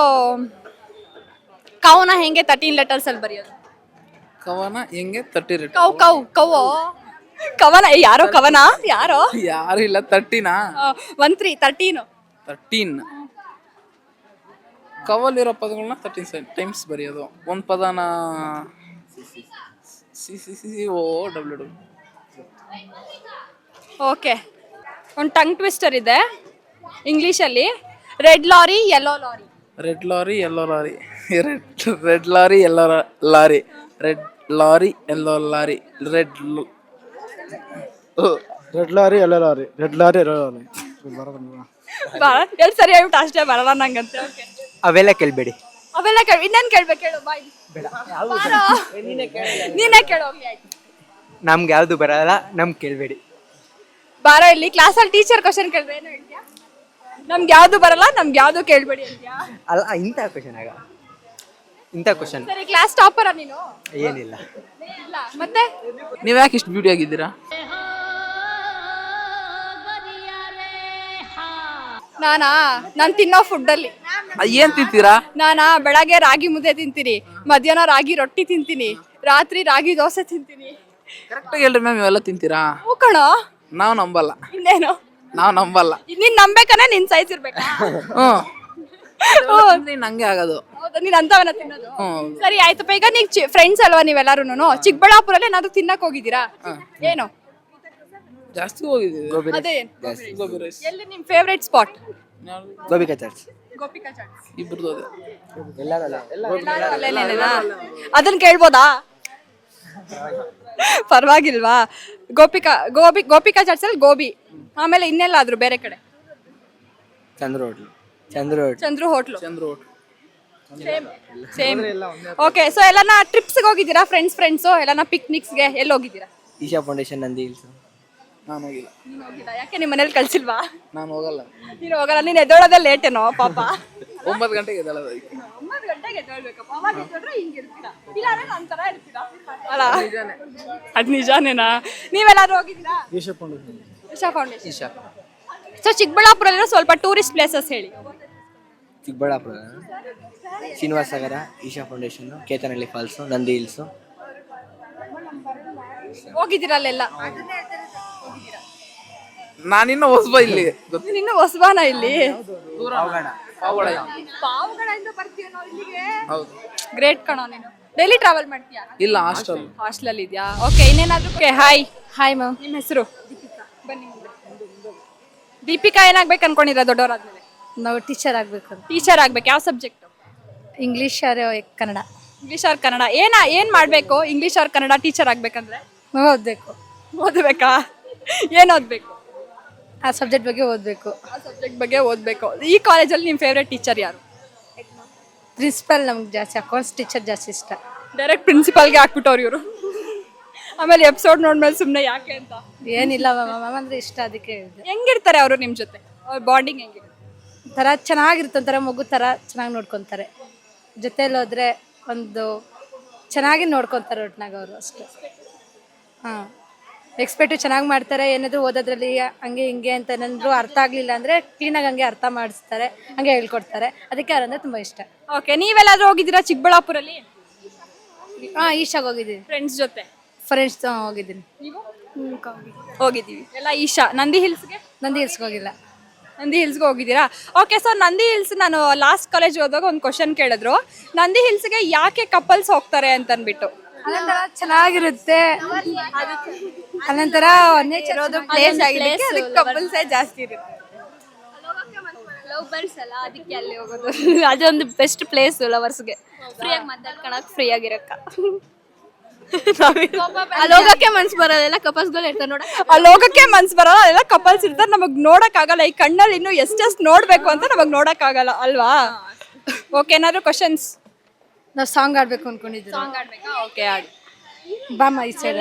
[SPEAKER 1] ಕೌನ ಹೆಂಗೆ 13 letters ಅಲ್ಲಿ ಬರೆಯೋದು?
[SPEAKER 11] ಕವನ ಹೆಂಗೆ 30 ರೇಟ್.
[SPEAKER 1] ಕವ್ವೋ ಕವನ. ಯಾರೋ ಕವನ ಯಾರೋ
[SPEAKER 11] ಯಾರು ಇಲ್ಲ 30ನಾ?
[SPEAKER 1] 13.
[SPEAKER 11] ಕವಲಿರೋ ಪದಗಳನ್ನ 13 ಟೈಮ್ಸ್ ಬರೆಯೋದು. ಒಂದು ಪದನ CCCOW.
[SPEAKER 1] ಓಕೆ, ಒಂದು ಟಂಗ್ ಟ್ವಿಸ್ಟರ್ ಇದೆ ಇಂಗ್ಲೀಷಲ್ಲಿ. Red lorry yellow lorry.
[SPEAKER 11] Red lorry yellow lorry. Red lorry yellow lorry. Red lorry yellow lorry. Red
[SPEAKER 9] lorry ಎಲ್ಲ ಲಾರಿ. ರೆಡ್ ಲಾರಿ ಎಲ್ಲ ಲಾರಿ.
[SPEAKER 1] ಎಲ್ಲಿ ಸರಿ ಹೇಳ್ಬಿಟ್ಟು ಅಷ್ಟೇ ಬರಲ್ಲ ನಂಗಂತೆ. ಓಕೆ,
[SPEAKER 9] ಅವೆಲ್ಲ ಕೇಳಬೇಡಿ.
[SPEAKER 1] ಅವೆಲ್ಲ ಕೇಳಿ ಇನ್ನೇನು ಕೇಳ್ಬೇಕು ಹೇಳು. ಬಾಯ್ ನೀನೇ ಕೇಳು. ಹೋಗ್ಲಿ ಆಯ್ತು.
[SPEAKER 9] ನಮ್ಗೆ ಯಾವುದು ಬರಲ್ಲ, ನಮ್ಗೆ ಕೇಳಬೇಡಿ.
[SPEAKER 1] ಬಾರ ಇಲ್ಲಿ ಕ್ಲಾಸಲ್ಲಿ ಟೀಚರ್ ಕ್ವಶನ್ ಕೇಳಿದ್ರೆ ಏನು ಹೇಳ್ತೀಯಾ? ನಮ್ಗೆ ಯಾವ್ದು ಬರಲ್ಲ, ನಮ್ಗೆ ಯಾವ್ದು ಕೇಳ್ಬೇಡಿ ಅಂತೀಯಾ?
[SPEAKER 9] ಅಲ್ಲ, ಇಂಥ ಕ್ವಶನ್ ಆಗ ಇಂಥ ಕ್ವಶನ್.
[SPEAKER 1] ಸರಿ, ಕ್ಲಾಸ್ ಟಾಪರ ನೀನು?
[SPEAKER 9] ಏನಿಲ್ಲ.
[SPEAKER 1] ಇಲ್ಲ, ಮತ್ತೆ
[SPEAKER 11] ನೀವು ಯಾಕೆ ಇಷ್ಟು ಬ್ಯೂಟಿ ಆಗಿದ್ದೀರಾ?
[SPEAKER 1] ನಾನು ತಿನ್ನೋ ಫುಡ್ಡಲ್ಲಿ
[SPEAKER 11] ಏನ್ ತಿಂತೀರಾ?
[SPEAKER 1] ಬೆಳಗ್ಗೆ ರಾಗಿ ಮುದ್ದೆ ತಿಂತೀನಿ, ಮಧ್ಯಾಹ್ನ ರಾಗಿ ರೊಟ್ಟಿ ತಿಂತೀನಿ, ರಾತ್ರಿ ರಾಗಿ ದೋಸೆ ತಿಂತೀನಿ.
[SPEAKER 11] ಕರೆಕ್ಟಾಗಿ ಹೇಳ್ರಿ ಮ್ಯಾಮ್, ಇವೆಲ್ಲ ತಿಂತೀರಾ?
[SPEAKER 1] ಹೂ ಕಣೋ.
[SPEAKER 11] ನಾವು ನಂಬಲ್ಲ.
[SPEAKER 1] ಇನ್ನೇನು?
[SPEAKER 11] ನಾವು ನಂಬಲ್ಲ.
[SPEAKER 1] ನೀನ್ ನಂಬೇಕನ್ನ ನಿನ್ ಸೈಜ್ ಇರ್ಬೇಕಾ?
[SPEAKER 11] ಹಂಗೆ ಆಗೋದು.
[SPEAKER 1] ಹೌದಾ, ನೀನ್ ಅಂತವನ್ನ ತಿನ್ನೋದು? ಸರಿ ಆಯ್ತಪ್ಪ. ಈಗ ನೀವ್ ಫ್ರೆಂಡ್ಸ್ ಅಲ್ವಾ ನೀವೆಲ್ಲಾರು? ಚಿಕ್ಕಬಳ್ಳಾಪುರಲ್ಲಿ ಏನಾದ್ರು ತಿನ್ನಕ್ ಹೋಗಿದ್ದೀರಾ? ಏನು
[SPEAKER 11] ಜಾಸ್ತಿ ಹೋಗಿದ್ದೀವಿ.
[SPEAKER 1] ಅದೇ
[SPEAKER 11] ಗೋಬಿ ರೈಸ್.
[SPEAKER 1] ಎಲ್ಲಿ ನಿಮ್ ಫೇವ್ರೇಟ್ ಸ್ಪಾಟ್?
[SPEAKER 9] ಗೋಬಿಕಾ ಚರ್ಚ್.
[SPEAKER 1] ಗೋಪಿಕಾ ಚಾಟ್.
[SPEAKER 11] ಇಬ್ರದ್ದು ಅದೇ.
[SPEAKER 1] ಅದನ್ನ ಕೇಳ್ಬೋದಾ? ಪರವಾಗಿಲ್ವಾ? ಗೋಪಿಕಾ ಚಾಟ್ಸ್ ಅಲ್ಲಿ ಗೋಬಿ. ಆಮೇಲೆ ಇನ್ನೆಲ್ಲಾದ್ರು ಬೇರೆ ಕಡೆ?
[SPEAKER 9] Chandru hotel.
[SPEAKER 1] Same. Okay, so ಎಲ್ಲಾನ ಟ್ರಿಪ್ಸ್ಗೆ ಹೋಗಿದ್ದೀರಾ? ಫ್ರೆಂಡ್ಸು ಎಲ್ಲಾನ ಪಿಕ್ನಿಕ್ಸ್ಗೆ ಎಲ್ಲಿ ಹೋಗಿದ್ದೀರಾ?
[SPEAKER 9] Isha foundation, Nandi hills.
[SPEAKER 11] ನಾನು ಹೋಗಿಲ್ಲ.
[SPEAKER 1] ನೀನು ಹೋಗಿಲ್ಲ? ಯಾಕೆ ನಿಮ್ಮ ಮನೇಲಿ ಕಳ್ಸಿಲ್ವಾ?
[SPEAKER 11] ನಾನು ಹೋಗಲ್ಲ.
[SPEAKER 1] ನೀನು ಹೋಗಲ್ಲ? ನೀನು ಎದ್ದೋಳೋದೇ ಲೇಟ್ ಏನೋ ಪಾಪ.
[SPEAKER 11] 9 ಗಂಟೆಗೆ ಎದ್ದೇಳೋದು.
[SPEAKER 1] 9 ಗಂಟೆಗೆ ಎದ್ದೇಳ್ಬೇಕಪ್ಪ. ಅವಾಗ ಎದ್ದೋಳ್ರೆ ಹಿಂಗಿರ್ತೀರಾ, ಇಲ್ಲ ಅಂದ್ರೆ ನನ್ನ ಥರ ಇರ್ತೀರಾ ಅಲ್ಲ? ಅದು ನಿಜಾನೇನಾ? ನೀವೆಲ್ಲಾದ್ರೂ ಹೋಗಿದ್ದೀರಾ? ಈಶಾ ಫೌಂಡೇಶನ್. ಸೊ ಚಿಕ್ಕಬಳ್ಳಾಪುರಲ್ಲಿರೋ ಸ್ವಲ್ಪ ಟೂರಿಸ್ಟ್ ಪ್ಲೇಸಸ್ ಹೇಳಿ.
[SPEAKER 9] Chikkaballapura Srinivasa Sagara, Isha foundation, Ketanahalli falls, Nandi hills.
[SPEAKER 1] ಹೋಗಿದ್ದೀರಾ ಅಲ್ಲೆಲ್ಲ?
[SPEAKER 11] ನಾನಿನ್ನ ಹೊಸಬ ಇಲ್ಲಿ.
[SPEAKER 1] ಇನ್ನು ಹೊಸಬಾನ ಇಲ್ಲಿ?
[SPEAKER 11] ಪಾವಗಡದಿಂದ
[SPEAKER 1] ಬರ್ತೀಯ ನಾವು ಇಲ್ಲಿಗೆ?
[SPEAKER 11] ಹೌದು.
[SPEAKER 1] ಗ್ರೇಟ್ ಕಣೋ ನೀನು. ಡೈಲಿ ಟ್ರಾವೆಲ್ ಮಾಡ್ತೀಯಾ?
[SPEAKER 11] ಇಲ್ಲ, ಹಾಸ್ಟೆಲ್
[SPEAKER 1] ಇದೆಯಾ? ಓಕೆ, ಇನ್ನೇನಾದ್ರು? ಹಾಯ್.
[SPEAKER 3] Hi ma'am.
[SPEAKER 1] ನಿಮ್ಮ ಹೆಸರು? ಬನ್ನಿ. ದೀಪಿಕಾ ಏನಾಗ್ಬೇಕು ಅನ್ಕೊಂಡಿರ ದೊಡ್ಡವರಾದ್ಮೇಲೆ?
[SPEAKER 3] ನಾವು ಟೀಚರ್ ಆಗಬೇಕು.
[SPEAKER 1] ಟೀಚರ್ ಆಗ್ಬೇಕು. ಯಾವ subject?
[SPEAKER 3] English Kannada.
[SPEAKER 1] English or Kannada. ಏನ್ ಮಾಡ್ಬೇಕು ಇಂಗ್ಲೀಷ್ ಆರ್ ಕನ್ನಡ ಟೀಚರ್ ಆಗ್ಬೇಕಂದ್ರೆ?
[SPEAKER 3] ಓದಬೇಕು.
[SPEAKER 1] ಓದಬೇಕಾ? ಏನ್ ಓದ್ಬೇಕು?
[SPEAKER 3] ಆ ಸಬ್ಜೆಕ್ಟ್ ಬಗ್ಗೆ ಓದಬೇಕು.
[SPEAKER 1] ಆ ಸಬ್ಜೆಕ್ಟ್ ಬಗ್ಗೆ ಓದಬೇಕು. ಈ ಕಾಲೇಜಲ್ಲಿ ನಿಮ್ಮ ಫೇವ್ರೆಟ್ ಟೀಚರ್ ಯಾರು?
[SPEAKER 3] ಪ್ರಿನ್ಸಿಪಲ್ ನಮ್ಗೆ ಜಾಸ್ತಿ, ಅಕೌಂಟ್ಸ್ ಟೀಚರ್ ಜಾಸ್ತಿ ಇಷ್ಟ.
[SPEAKER 1] ಡೈರೆಕ್ಟ್ ಪ್ರಿನ್ಸಿಪಲ್ಗೆ ಹಾಕ್ಬಿಟ್ಟವ್ರು ಇವರು. ಆಮೇಲೆ ಎಪಿಸೋಡ್ ನೋಡ್ಮೇಲೆ ಸುಮ್ಮನೆ ಯಾಕೆ ಅಂತ
[SPEAKER 3] ಏನಿಲ್ಲ ಮ್ಯಾಮ್, ಅಂದ್ರೆ ಇಷ್ಟ, ಅದಕ್ಕೆ ಹೇಳಿದೆ.
[SPEAKER 1] ಹೆಂಗಿರ್ತಾರೆ ಅವರು ನಿಮ್ಮ ಜೊತೆ? ಅವ್ರ ಬಾಂಡಿಂಗ್ ಹೆಂಗಿರುತ್ತೆ?
[SPEAKER 3] ಥರ ಚೆನ್ನಾಗಿರುತ್ತೆ, ಒಂಥರ ಮಗು ಥರ ಚೆನ್ನಾಗಿ ನೋಡ್ಕೊತಾರೆ. ಜೊತೆಲಿ ಹೋದರೆ ಒಂದು ಚೆನ್ನಾಗಿ ನೋಡ್ಕೊತಾರೆ ಒಟ್ನಾಗ ಅವರು ಅಷ್ಟೇ. ಹಾಂ, ಎಕ್ಸ್ಪೆಕ್ಟು ಚೆನ್ನಾಗಿ ಮಾಡ್ತಾರೆ. ಏನಾದರೂ ಓದೋದ್ರಲ್ಲಿ ಹಂಗೆ ಹಿಂಗೆ ಅಂತ ಏನಾದರೂ ಅರ್ಥ ಆಗಲಿಲ್ಲ ಅಂದರೆ ಕ್ಲೀನಾಗಿ ಹಂಗೆ ಅರ್ಥ ಮಾಡಿಸ್ತಾರೆ, ಹಂಗೆ ಹೇಳ್ಕೊಡ್ತಾರೆ. ಅದಕ್ಕೆ ಅವ್ರಂದ್ರೆ ತುಂಬ ಇಷ್ಟ.
[SPEAKER 1] ಓಕೆ, ನೀವೆಲ್ಲಾದ್ರೂ ಹೋಗಿದ್ದೀರಾ ಚಿಕ್ಕಬಳ್ಳಾಪುರಲ್ಲಿ?
[SPEAKER 3] ಹಾಂ, ಈಶಾಗೆ ಹೋಗಿದ್ದೀನಿ
[SPEAKER 1] ಫ್ರೆಂಡ್ಸ್ ಜೊತೆ.
[SPEAKER 3] ಫ್ರೆಂಡ್ಸ್ ಹೋಗಿದ್ದೀನಿ.
[SPEAKER 1] ನೀವು? ಹೋಗಿದ್ದೀವಿ ಎಲ್ಲ. ಈಶಾ. ನಂದಿ ಹಿಲ್ಸ್ಗೆ?
[SPEAKER 3] ನಂದಿ ಹಿಲ್ಸ್ಗೆ ಹೋಗಿಲ್ಲ.
[SPEAKER 1] ನಂದಿ ಹಿಲ್ಸ್ಗೆ ಹೋಗಿದ್ದೀರಾ? ಓಕೆ, ಸೊ ನಂದಿ ಹಿಲ್ಸ್ ನಾನು ಲಾಸ್ಟ್ ಕಾಲೇಜ್ ಹೋದಾಗ ಒಂದು ಕ್ವಶನ್ ಕೇಳಿದ್ರು, ನಂದಿ ಹಿಲ್ಸ್ಗೆ ಯಾಕೆ ಕಪಲ್ಸ್ ಹೋಗ್ತಾರೆ ಅಂತ ಅಂದ್ಬಿಟ್ಟು.
[SPEAKER 2] ಅನಂತರ ಚೆನ್ನಾಗಿರುತ್ತೆ, ಅನಂತರ
[SPEAKER 3] ಇರೋದು ಪ್ಲೇಸ್ ಆಗಿದೆ, ಅದಕ್ಕೆ ಕಪಲ್ಸೇ ಜಾಸ್ತಿ ಇರುತ್ತೆ.
[SPEAKER 1] ಲವ್ ಬರ್ಡ್ಸ್ ಅಲ್ಲ, ಅದಕ್ಕೆ ಅಲ್ಲಿ ಹೋಗೋದು. ಅದೊಂದು ಬೆಸ್ಟ್ ಪ್ಲೇಸ್ ಲವರ್ಸ್ಗೆ, ಫ್ರೀಯಾಗಿ ಮಾತಾಡ್ಕೊಳಕ್, ಫ್ರೀ ಆಗಿರಕ್ಕ.
[SPEAKER 3] ಅಲ್ಲಿ ಹೋಗಕ್ಕೆ ಮನ್ಸು ಬರೋದೆಲ್ಲ ಕಪಲ್ಸ್ಗಳು ಇರ್ತಾರೆ ನೋಡ.
[SPEAKER 1] ಅಲ್ಲಿ ಹೋಗಕ್ಕೆ ಮನ್ಸು ಬರಲ್ಲ, ಎಲ್ಲ ಕಪಲ್ಸ್ ಇರ್ತಾರೆ, ನಮಗ್ ನೋಡಕ್ ಆಗಲ್ಲ. ಈ ಕಣ್ಣಲ್ಲಿ ಇನ್ನು ಎಷ್ಟೆಷ್ಟು ನೋಡ್ಬೇಕು ಅಂತ ನಮಗ್ ನೋಡಕ್ ಆಗಲ್ಲ ಅಲ್ವಾ? ಓಕೆ, ಏನಾದ್ರು ಕ್ವಶನ್ಸ್?
[SPEAKER 2] ನಾವು ಸಾಂಗ್ ಆಡ್ಬೇಕು ಅನ್ಕೊಂಡಿದ್ದೀವಿ.
[SPEAKER 1] ಸಾಂಗ್ ಆಡ್ಬೇಕಾ? ಓಕೆ, ಆಡಿ.
[SPEAKER 2] ಬಾಮ ಈ ಸೈಡ್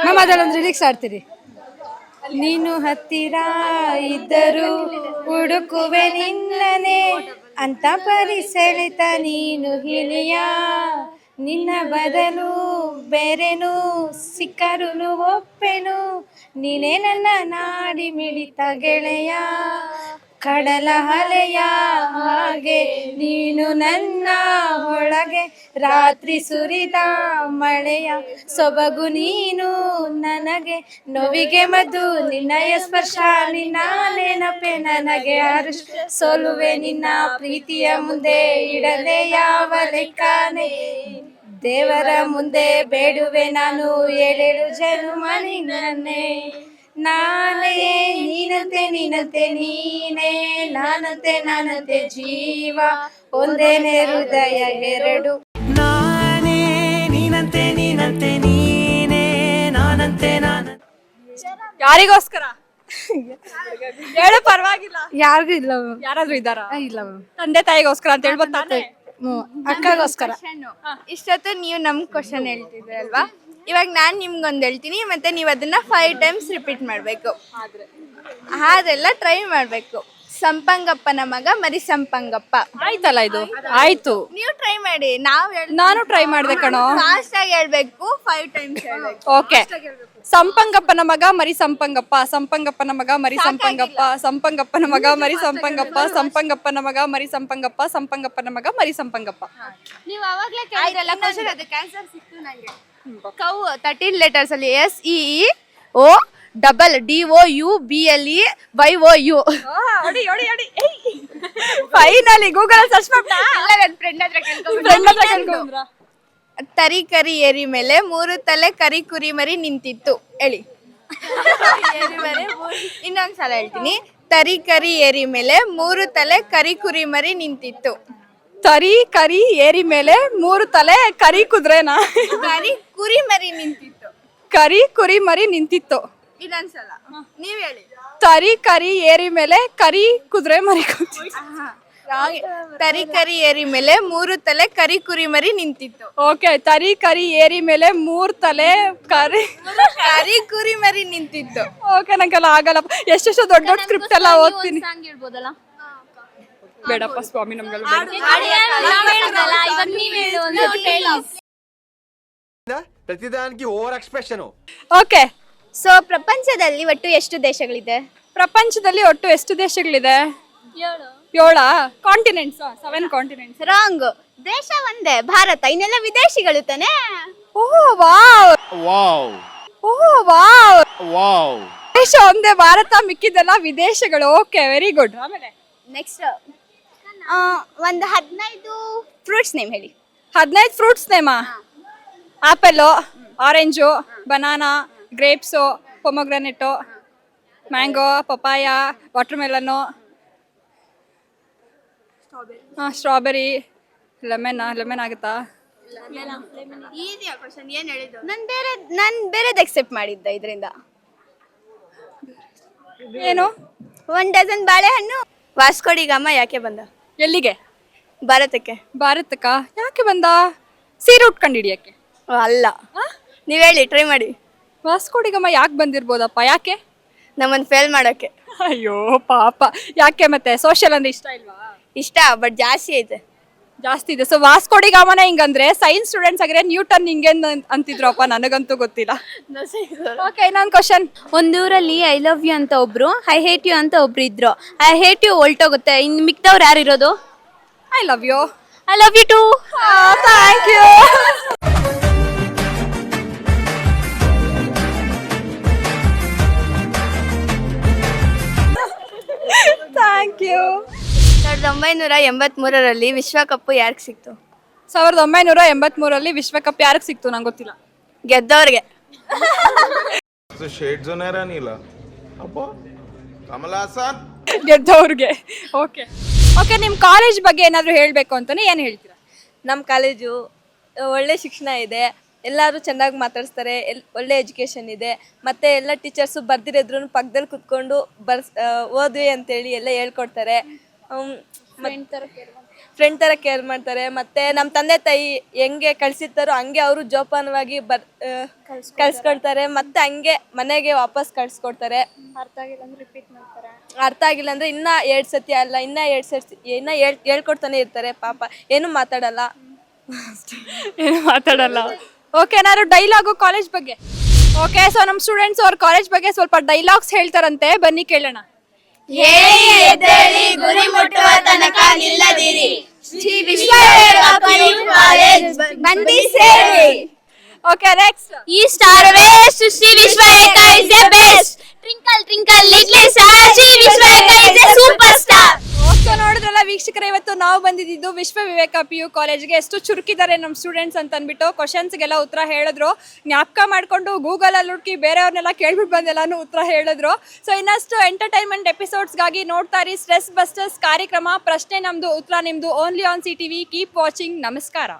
[SPEAKER 2] ಮ್ಯಾಮ್ ಅದಲ್ಲೊಂದು ಲಿರಿಕ್ಸ್ ಆಡ್ತೀರಿ. ನೀನು ಹತ್ತಿರ ಇದ್ದರು ಹುಡುಕುವೆ ನಿನ್ನನೆ ಅಂತ ಪರಿಸೆಳೆತ ನೀನು ಹಿಲಿಯ, ನಿನ್ನ ಬದಲು ಬೇರೆನು ಸಿಕ್ಕರುನು ಒಪ್ಪೆನು, ನೀನೇ ನನ್ನ ನಾಡಿ ಮಿಡಿತ ಗೆಳೆಯ, ಕಡಲ ಅಲೆಯ ಹಾಗೆ ನೀನು ನನ್ನ ಒಳಗೆ, ರಾತ್ರಿ ಸುರಿದ ಮಳೆಯ ಸೊಬಗು ನೀನು ನನಗೆ, ನೋವಿಗೆ ಮದ್ದು ನಿನ್ನಯ ಸ್ಪರ್ಶ, ನಿನ್ನ ನೆನಪೆ ನನಗೆ ಹರ್ಷ, ಸೋಲುವೆ ನಿನ್ನ ಪ್ರೀತಿಯ ಮುಂದೆ ಇಡದೆ ಯಾವ ಲೆಕ್ಕನೆ, ದೇವರ ಮುಂದೆ ಬೇಡುವೆ ನಾನು ಏಳೇಳು ಜನ್ಮ ನಿನ್ನನ್ನೇ, ನಾನೇ ನೀನಂತೆ ನೀನಂತೆ ನೀನೇ, ನಾನಂತೆ ನಾನಂತೆ ಜೀವ, ಒಂದೇನೆ ಹೃದಯ ಎರಡು.
[SPEAKER 6] ನಾನೇ ನೀನಂತೆ ನೀನಂತೆ ನೀನೇ, ನಾನಂತೆ ನಾನು.
[SPEAKER 1] ಯಾರಿಗೋಸ್ಕರ ಹೇಳು, ಪರವಾಗಿಲ್ಲ.
[SPEAKER 2] ಯಾರಿಗೂ ಇಲ್ಲ
[SPEAKER 1] ಯಾರಾದ್ರೂ ಇದ್ದಾರಾ?
[SPEAKER 2] ಇಲ್ಲ ಮ್ಯಾಮ್.
[SPEAKER 1] ತಂದೆ ತಾಯಿಗೋಸ್ಕರ ಅಂತ ಹೇಳ್ಬೋದು ತಾನೇ?
[SPEAKER 2] ಅಕ್ಕಗೋಸ್ಕರ.
[SPEAKER 3] ಇಷ್ಟೊತ್ತು ನೀವು ನಮ್ಗೆ ಕ್ವಶನ್ ಹೇಳ್ತಿದ್ರಿ ಅಲ್ವಾ, ಇವಾಗ ನಾನು ನಿಮ್ಗೊಂದು ಹೇಳ್ತೀನಿ, ಮತ್ತೆ ನೀವು ಅದನ್ನ 5 times ರಿಪೀಟ್ ಮಾಡಬೇಕು. ಅದೆಲ್ಲ ಟ್ರೈ ಮಾಡಬೇಕು. ಸಂಪಂಗಪ್ಪನ ಮಗ ಮರಿ ಸಂಪಂಗಪ್ಪ.
[SPEAKER 1] ಆಯ್ತಲ್ಲ, ಇದು ಆಯ್ತು.
[SPEAKER 3] ನೀವು ಟ್ರೈ ಮಾಡಿ,
[SPEAKER 1] ನಾನು ಟ್ರೈ ಮಾಡ್ದೆ ಕಣೋ.
[SPEAKER 3] ಫಾಸ್ಟ್ ಆಗಿ ಹೇಳ್ಬೇಕು, 5 times ಹೇಳ್ಬೇಕು.
[SPEAKER 1] ಓಕೆ, ಸಂಪಂಗಪ್ಪನ ಮಗ ಮರಿ ಸಂಪಂಗಪ್ಪ, ಸಂಪಂಗಪ್ಪನ ಮಗ ಮರಿ ಸಂಪಂಗಪ್ಪ, ಸಂಪಂಗಪ್ಪನ ಮಗ ಮರಿ ಸಂಪಂಗಪ್ಪ, ಸಂಪಂಗಪ್ಪನ ಮಗ ಮರಿ ಸಂಪಂಗಪ್ಪ, ಸಂಪಂಗಪ್ಪನ ಮಗ ಮರಿ ಸಂಪಂಗಪ್ಪ.
[SPEAKER 3] ನೀವು ಅವಾಗಲೇ ಕೇಳಿದ್ರಲ್ಲ ಕ್ವಶನ್, ಅದಕ್ಕೆ ಆನ್ಸರ್ ಸಿಕ್ತು ನನಗೆ. ಕೌ 13 letters ಅಲ್ಲಿ SEEO DOUBLEYOU.
[SPEAKER 1] Finally Google search ಮಾಡ್ತಾ
[SPEAKER 3] ನನ್ನ ಫ್ರೆಂಡ್ ಹತ್ರ ಕೇಳ್ಕೊಂಡ್ರ. ತರಿ ಕರಿ ಏರಿ ಮೇಲೆ 3 ತಲೆ ಕರಿ ಕುರಿ ಮರಿ ನಿಂತಿತ್ತು. ಹೇಳಿ. ಇನ್ನೊಂದ್ಸಲ ಹೇಳ್ತೀನಿ. ತರಿ ಕರಿ ಏರಿ ಮೇಲೆ 3 ತಲೆ ಕರಿ ಕುರಿ ಮರಿ ನಿಂತಿತ್ತು.
[SPEAKER 1] ತರಿ ಕರಿ ಏರಿ ಮೇಲೆ 3 ತಲೆ ಕರಿ ಕುದುರೆನಾ?
[SPEAKER 3] ಕರಿ ಕುರಿ ಮರಿ ನಿಂತಿತ್ತು.
[SPEAKER 1] ಕರಿ ಕುರಿ ಮರಿ ನಿಂತಿತ್ತು.
[SPEAKER 3] ಇನ್ನೊಂದ್ಸಲ ನೀವ್ ಹೇಳಿ.
[SPEAKER 1] ತರಿ ಕರಿ ಏರಿ ಮೇಲೆ ಕರಿ ಕುದುರೆ ಮರಿ
[SPEAKER 3] ತರಿ ಕರಿ ಏರಿ ಮೇಲೆ 3 ತಲೆ ಕರಿ ಕುರಿ ಮರಿ ನಿಂತಿತ್ತು.
[SPEAKER 1] ಓಕೆ, ತರಿ ಕರಿ ಏರಿ ಮೇಲೆ 3 ತಲೆ ಕರಿ
[SPEAKER 3] ಕುರಿ ಮರಿ ನಿಂತಿತ್ತು.
[SPEAKER 1] ಓಕೆ, ನಂಗೆಲ್ಲ ಆಗಲ್ಲ. ಎಷ್ಟೆಷ್ಟು ದೊಡ್ಡ ದೊಡ್ಡ ಸ್ಕ್ರಿಪ್ಟ್ ಎಲ್ಲ ಓದ್ತೀನಿ. ಬೇಡಪ್ಪ ಸ್ವಾಮಿ, ನಮ್ಗೆಲ್ಲ
[SPEAKER 5] ಪ್ರತಿದಾನಕ್ಕೆ ಓವರ್ ಎಕ್ಸ್ಪ್ರೆಷನ್.
[SPEAKER 1] ಓಕೆ,
[SPEAKER 3] ಸೊ ಪ್ರಪಂಚದಲ್ಲಿ ಒಟ್ಟು ಎಷ್ಟು ದೇಶಗಳಿದೆ?
[SPEAKER 1] ಪ್ರಪಂಚದಲ್ಲಿ ಒಟ್ಟು ಎಷ್ಟು ದೇಶಗಳಿದೆ? 7 ಕಾಂಟಿನೆಂಟ್ಸ್, 7 ಕಾಂಟಿನೆಂಟ್ಸ್.
[SPEAKER 3] ರಾಂಗ್. ದೇಶ ಒಂದೇ, ಭಾರತ. ಇನ್ನೆಲ್ಲ ವಿದೇಶಿಗಳು ತಾನೆ.
[SPEAKER 1] Oh wow,
[SPEAKER 5] wow,
[SPEAKER 1] oh wow,
[SPEAKER 5] wow.
[SPEAKER 1] ದೇಶ ಒಂದೇ, ಭಾರತ, ಮಿಕ್ಕಿದೆಲ್ಲ ವಿದೇಶಗಳು. Okay, very good. ಆಮೇಲೆ
[SPEAKER 3] ನೆಕ್ಸ್ಟ್ ಒಂದು 15 ಫ್ರೂಟ್ಸ್ ನೇಮ್ ಹೇಳಿ.
[SPEAKER 1] 15 ಫ್ರೂಟ್ಸ್ ನೇಮಾ? Apple, orange, banana, grapes, pomegranate, mango, papaya, watermelon, strawberry, lemon ಆಗುತ್ತಾ?
[SPEAKER 3] ನಾನು ಬೇರೆದು ಎಕ್ಸೆಪ್ಟ್ ಮಾಡಿದ್ದ ಇದರಿಂದ.
[SPEAKER 1] ಏನು?
[SPEAKER 3] 1 ಡಜನ್ ಬಾಳೆಹಣ್ಣು. ವಾಸ್ಕೋಡಿ ಗಾಮ ಯಾಕೆ ಬಂದ?
[SPEAKER 1] ಎಲ್ಲಿಗೆ?
[SPEAKER 3] ಭಾರತಕ್ಕೆ.
[SPEAKER 1] ಭಾರತಕ್ಕ ಯಾಕೆ ಬಂದ? ಸೀರೆ ಉಟ್ಕೊಂಡು ಹಿಡಿಯಕ್ಕೆ?
[SPEAKER 3] ಅಲ್ಲ, ನೀವ್ ಹೇಳಿ, ಟ್ರೈ ಮಾಡಿ.
[SPEAKER 1] ವಾಸ್ಕೋಡಿಗಮ್ಮ ಯಾಕೆ ಬಂದಿರ್ಬೋದಪ್ಪ? ಯಾಕೆ?
[SPEAKER 3] ನಮ್ಮನ್ನು ಫೇಲ್ ಮಾಡೋಕ್ಕೆ.
[SPEAKER 1] ಅಯ್ಯೋ ಪಾಪ. ಯಾಕೆ ಮತ್ತೆ? ಸೋಷಿಯಲ್ ಅಂದ್ರೆ ಇಷ್ಟ ಇಲ್ವಾ?
[SPEAKER 3] ಇಷ್ಟ, ಬಟ್ ಜಾಸ್ತಿ ಐತೆ.
[SPEAKER 1] ಜಾಸ್ತಿ ಇದೆ. ಸೊ ವಾಸ್ಕೋಡಿಗಾಮನ ಹಿಂಗಂದ್ರೆ ಸೈನ್ಸ್ ಸ್ಟೂಡೆಂಟ್ಸ್ ಆಗಿದ್ರೆ ನ್ಯೂಟನ್ ಹಿಂಗೇನ್ ಅಂತಿದ್ರಪ್ಪ, ನನಗಂತೂ ಗೊತ್ತಿಲ್ಲ. ಓಕೆ, ಇನ್ನೊಂದು ಕ್ವಶನ್.
[SPEAKER 3] ಒಂದೂರಲ್ಲಿ ಐ ಲವ್ ಯು ಅಂತ ಒಬ್ರು, ಐ ಹೇಟ್ ಯು ಅಂತ ಒಬ್ರು ಇದ್ರು. ಐ ಹೇಟ್ ಯು ಹೊಲ್ಟೋಗುತ್ತೆ, ಇನ್ನು ಮಿಕ್ದವ್ರು ಯಾರು ಇರೋದು?
[SPEAKER 1] I love you.
[SPEAKER 3] I love you too.
[SPEAKER 1] Thank you.
[SPEAKER 3] 1983ರಲ್ಲಿ ವಿಶ್ವಕಪ್ ಯಾರಿಗೆ ಸಿಕ್ತು?
[SPEAKER 1] 1983ರಲ್ಲಿ ವಿಶ್ವಕಪ್ ಯಾರಿಗೆ ಸಿಕ್ತು ನಂಗೆ ಗೊತ್ತಿಲ್ಲ.
[SPEAKER 3] ಗೆದ್ದವ್ರಿಗೆ.
[SPEAKER 5] शेड जो नाही राहिला अप्पा कमला हसन
[SPEAKER 1] ಗೆದ್ದವ್ರಿಗೆ. ಓಕೆ ಓಕೆ, ನಿಮ್ಮ ಕಾಲೇಜ್ ಬಗ್ಗೆ ಏನಾದರೂ ಹೇಳಬೇಕು ಅಂತಾನೆ ಏನು ಹೇಳ್ತೀರಾ?
[SPEAKER 3] ನಮ್ಮ ಕಾಲೇಜು ಒಳ್ಳೆ ಶಿಕ್ಷಣ ಇದೆ, ಎಲ್ಲರೂ ಚೆನ್ನಾಗಿ ಮಾತಾಡಿಸ್ತಾರೆ, ಒಳ್ಳೆ ಎಜುಕೇಷನ್ ಇದೆ, ಮತ್ತು ಎಲ್ಲ ಟೀಚರ್ಸು ಬರ್ದಿರಿದ್ರು ಪಕ್ಕದಲ್ಲಿ ಕುತ್ಕೊಂಡು ಓದ್ವಿ ಅಂತೇಳಿ ಎಲ್ಲ ಹೇಳ್ಕೊಡ್ತಾರೆ. ಫ್ರೆಂಡ್ ಥರ ಕೇರ್ ಮಾಡ್ತಾರೆ. ಮತ್ತು ನಮ್ಮ ತಂದೆ ತಾಯಿ ಹೆಂಗೆ ಕಳಿಸಿರ್ತಾರೋ ಹಂಗೆ ಅವರು ಜೋಪಾನವಾಗಿ ಕಳಿಸ್ಕೊಡ್ತಾರೆ, ಮತ್ತು ಹಂಗೆ ಮನೆಗೆ ವಾಪಸ್ ಕಳಿಸ್ಕೊಡ್ತಾರೆ. ಅರ್ಥ ಆಗಿಲ್ಲ ಅಂದರೆ ಇನ್ನೂ 2 ಸತಿ ಅಲ್ಲ, ಇನ್ನೂ 2 ಸತಿ ಇನ್ನೂ ಹೇಳ್ಕೊಡ್ತಾನೆ ಇರ್ತಾರೆ. ಪಾಪ ಏನು ಮಾತಾಡಲ್ಲ.
[SPEAKER 1] ಓಕೆ, ಏನಾದ್ರು ಡೈಲಾಗು ಕಾಲೇಜ್ ಬಗ್ಗೆ? ಓಕೆ, ಸೊ ನಮ್ಮ ಸ್ಟೂಡೆಂಟ್ಸ್ ಅವ್ರ ಕಾಲೇಜ್ ಬಗ್ಗೆ ಸ್ವಲ್ಪ ಡೈಲಾಗ್ಸ್ ಹೇಳ್ತಾರಂತೆ, ಬನ್ನಿ ಕೇಳೋಣ.
[SPEAKER 3] ಗುರಿ ಮುಟ್ಟುವ ತನಕ ನಿಲ್ಲದಿರಿ, ಶ್ರೀ ವಿಶ್ವೇಶ್ವರಯ್ಯ ಕಾಲೇಜ್ ಬಂದಿ ಸೇರಿ.
[SPEAKER 1] Okay, next.
[SPEAKER 3] East or west, Shri Vishwayaka is the best. Twinkle twinkle little star, Shri Vishwayaka is a superstar.
[SPEAKER 1] So ನೋಡಿದ್ರಲ್ಲ ವೀಕ್ಷಕರೇ, ಇವತ್ತು ನಾವು ಬಂದಿದ್ದು ವಿಶ್ವ ವಿವೇಕ PU ಕಾಲೇಜ್ಗೆ. ಎಷ್ಟು ಚುರುಕಿದ್ದಾರೆ ನಮ್ಮ ಸ್ಟೂಡೆಂಟ್ಸ್ ಅಂತ ಅಂದ್ಬಿಟ್ಟು ಕ್ವಶನ್ಸ್ಗೆಲ್ಲ ಉತ್ತರ ಹೇಳಿದ್ರು. ಜ್ಞಾಪಕ ಮಾಡಿಕೊಂಡು ಗೂಗಲಲ್ಲಿ ಹುಡುಕಿ ಬೇರೆಯವ್ರನ್ನೆಲ್ಲ ಕೇಳ್ಬಿಟ್ಟು ಬಂದೆಲ್ಲಾನು ಉತ್ತರ ಹೇಳಿದ್ರು. ಸೊ ಇನ್ನಷ್ಟು ಎಂಟರ್ಟೈನ್ಮೆಂಟ್ ಎಪಿಸೋಡ್ಸ್ಗಾಗಿ ನೋಡ್ತಾ ಇರಿ ಸ್ಟ್ರೆಸ್ ಬಸ್ಟರ್ಸ್ ಕಾರ್ಯಕ್ರಮ. ಪ್ರಶ್ನೆ ನಮ್ಮದು, ಉತ್ತರ ನಿಮ್ಮದು, only on CTV. Keep watching. ನಮಸ್ಕಾರ.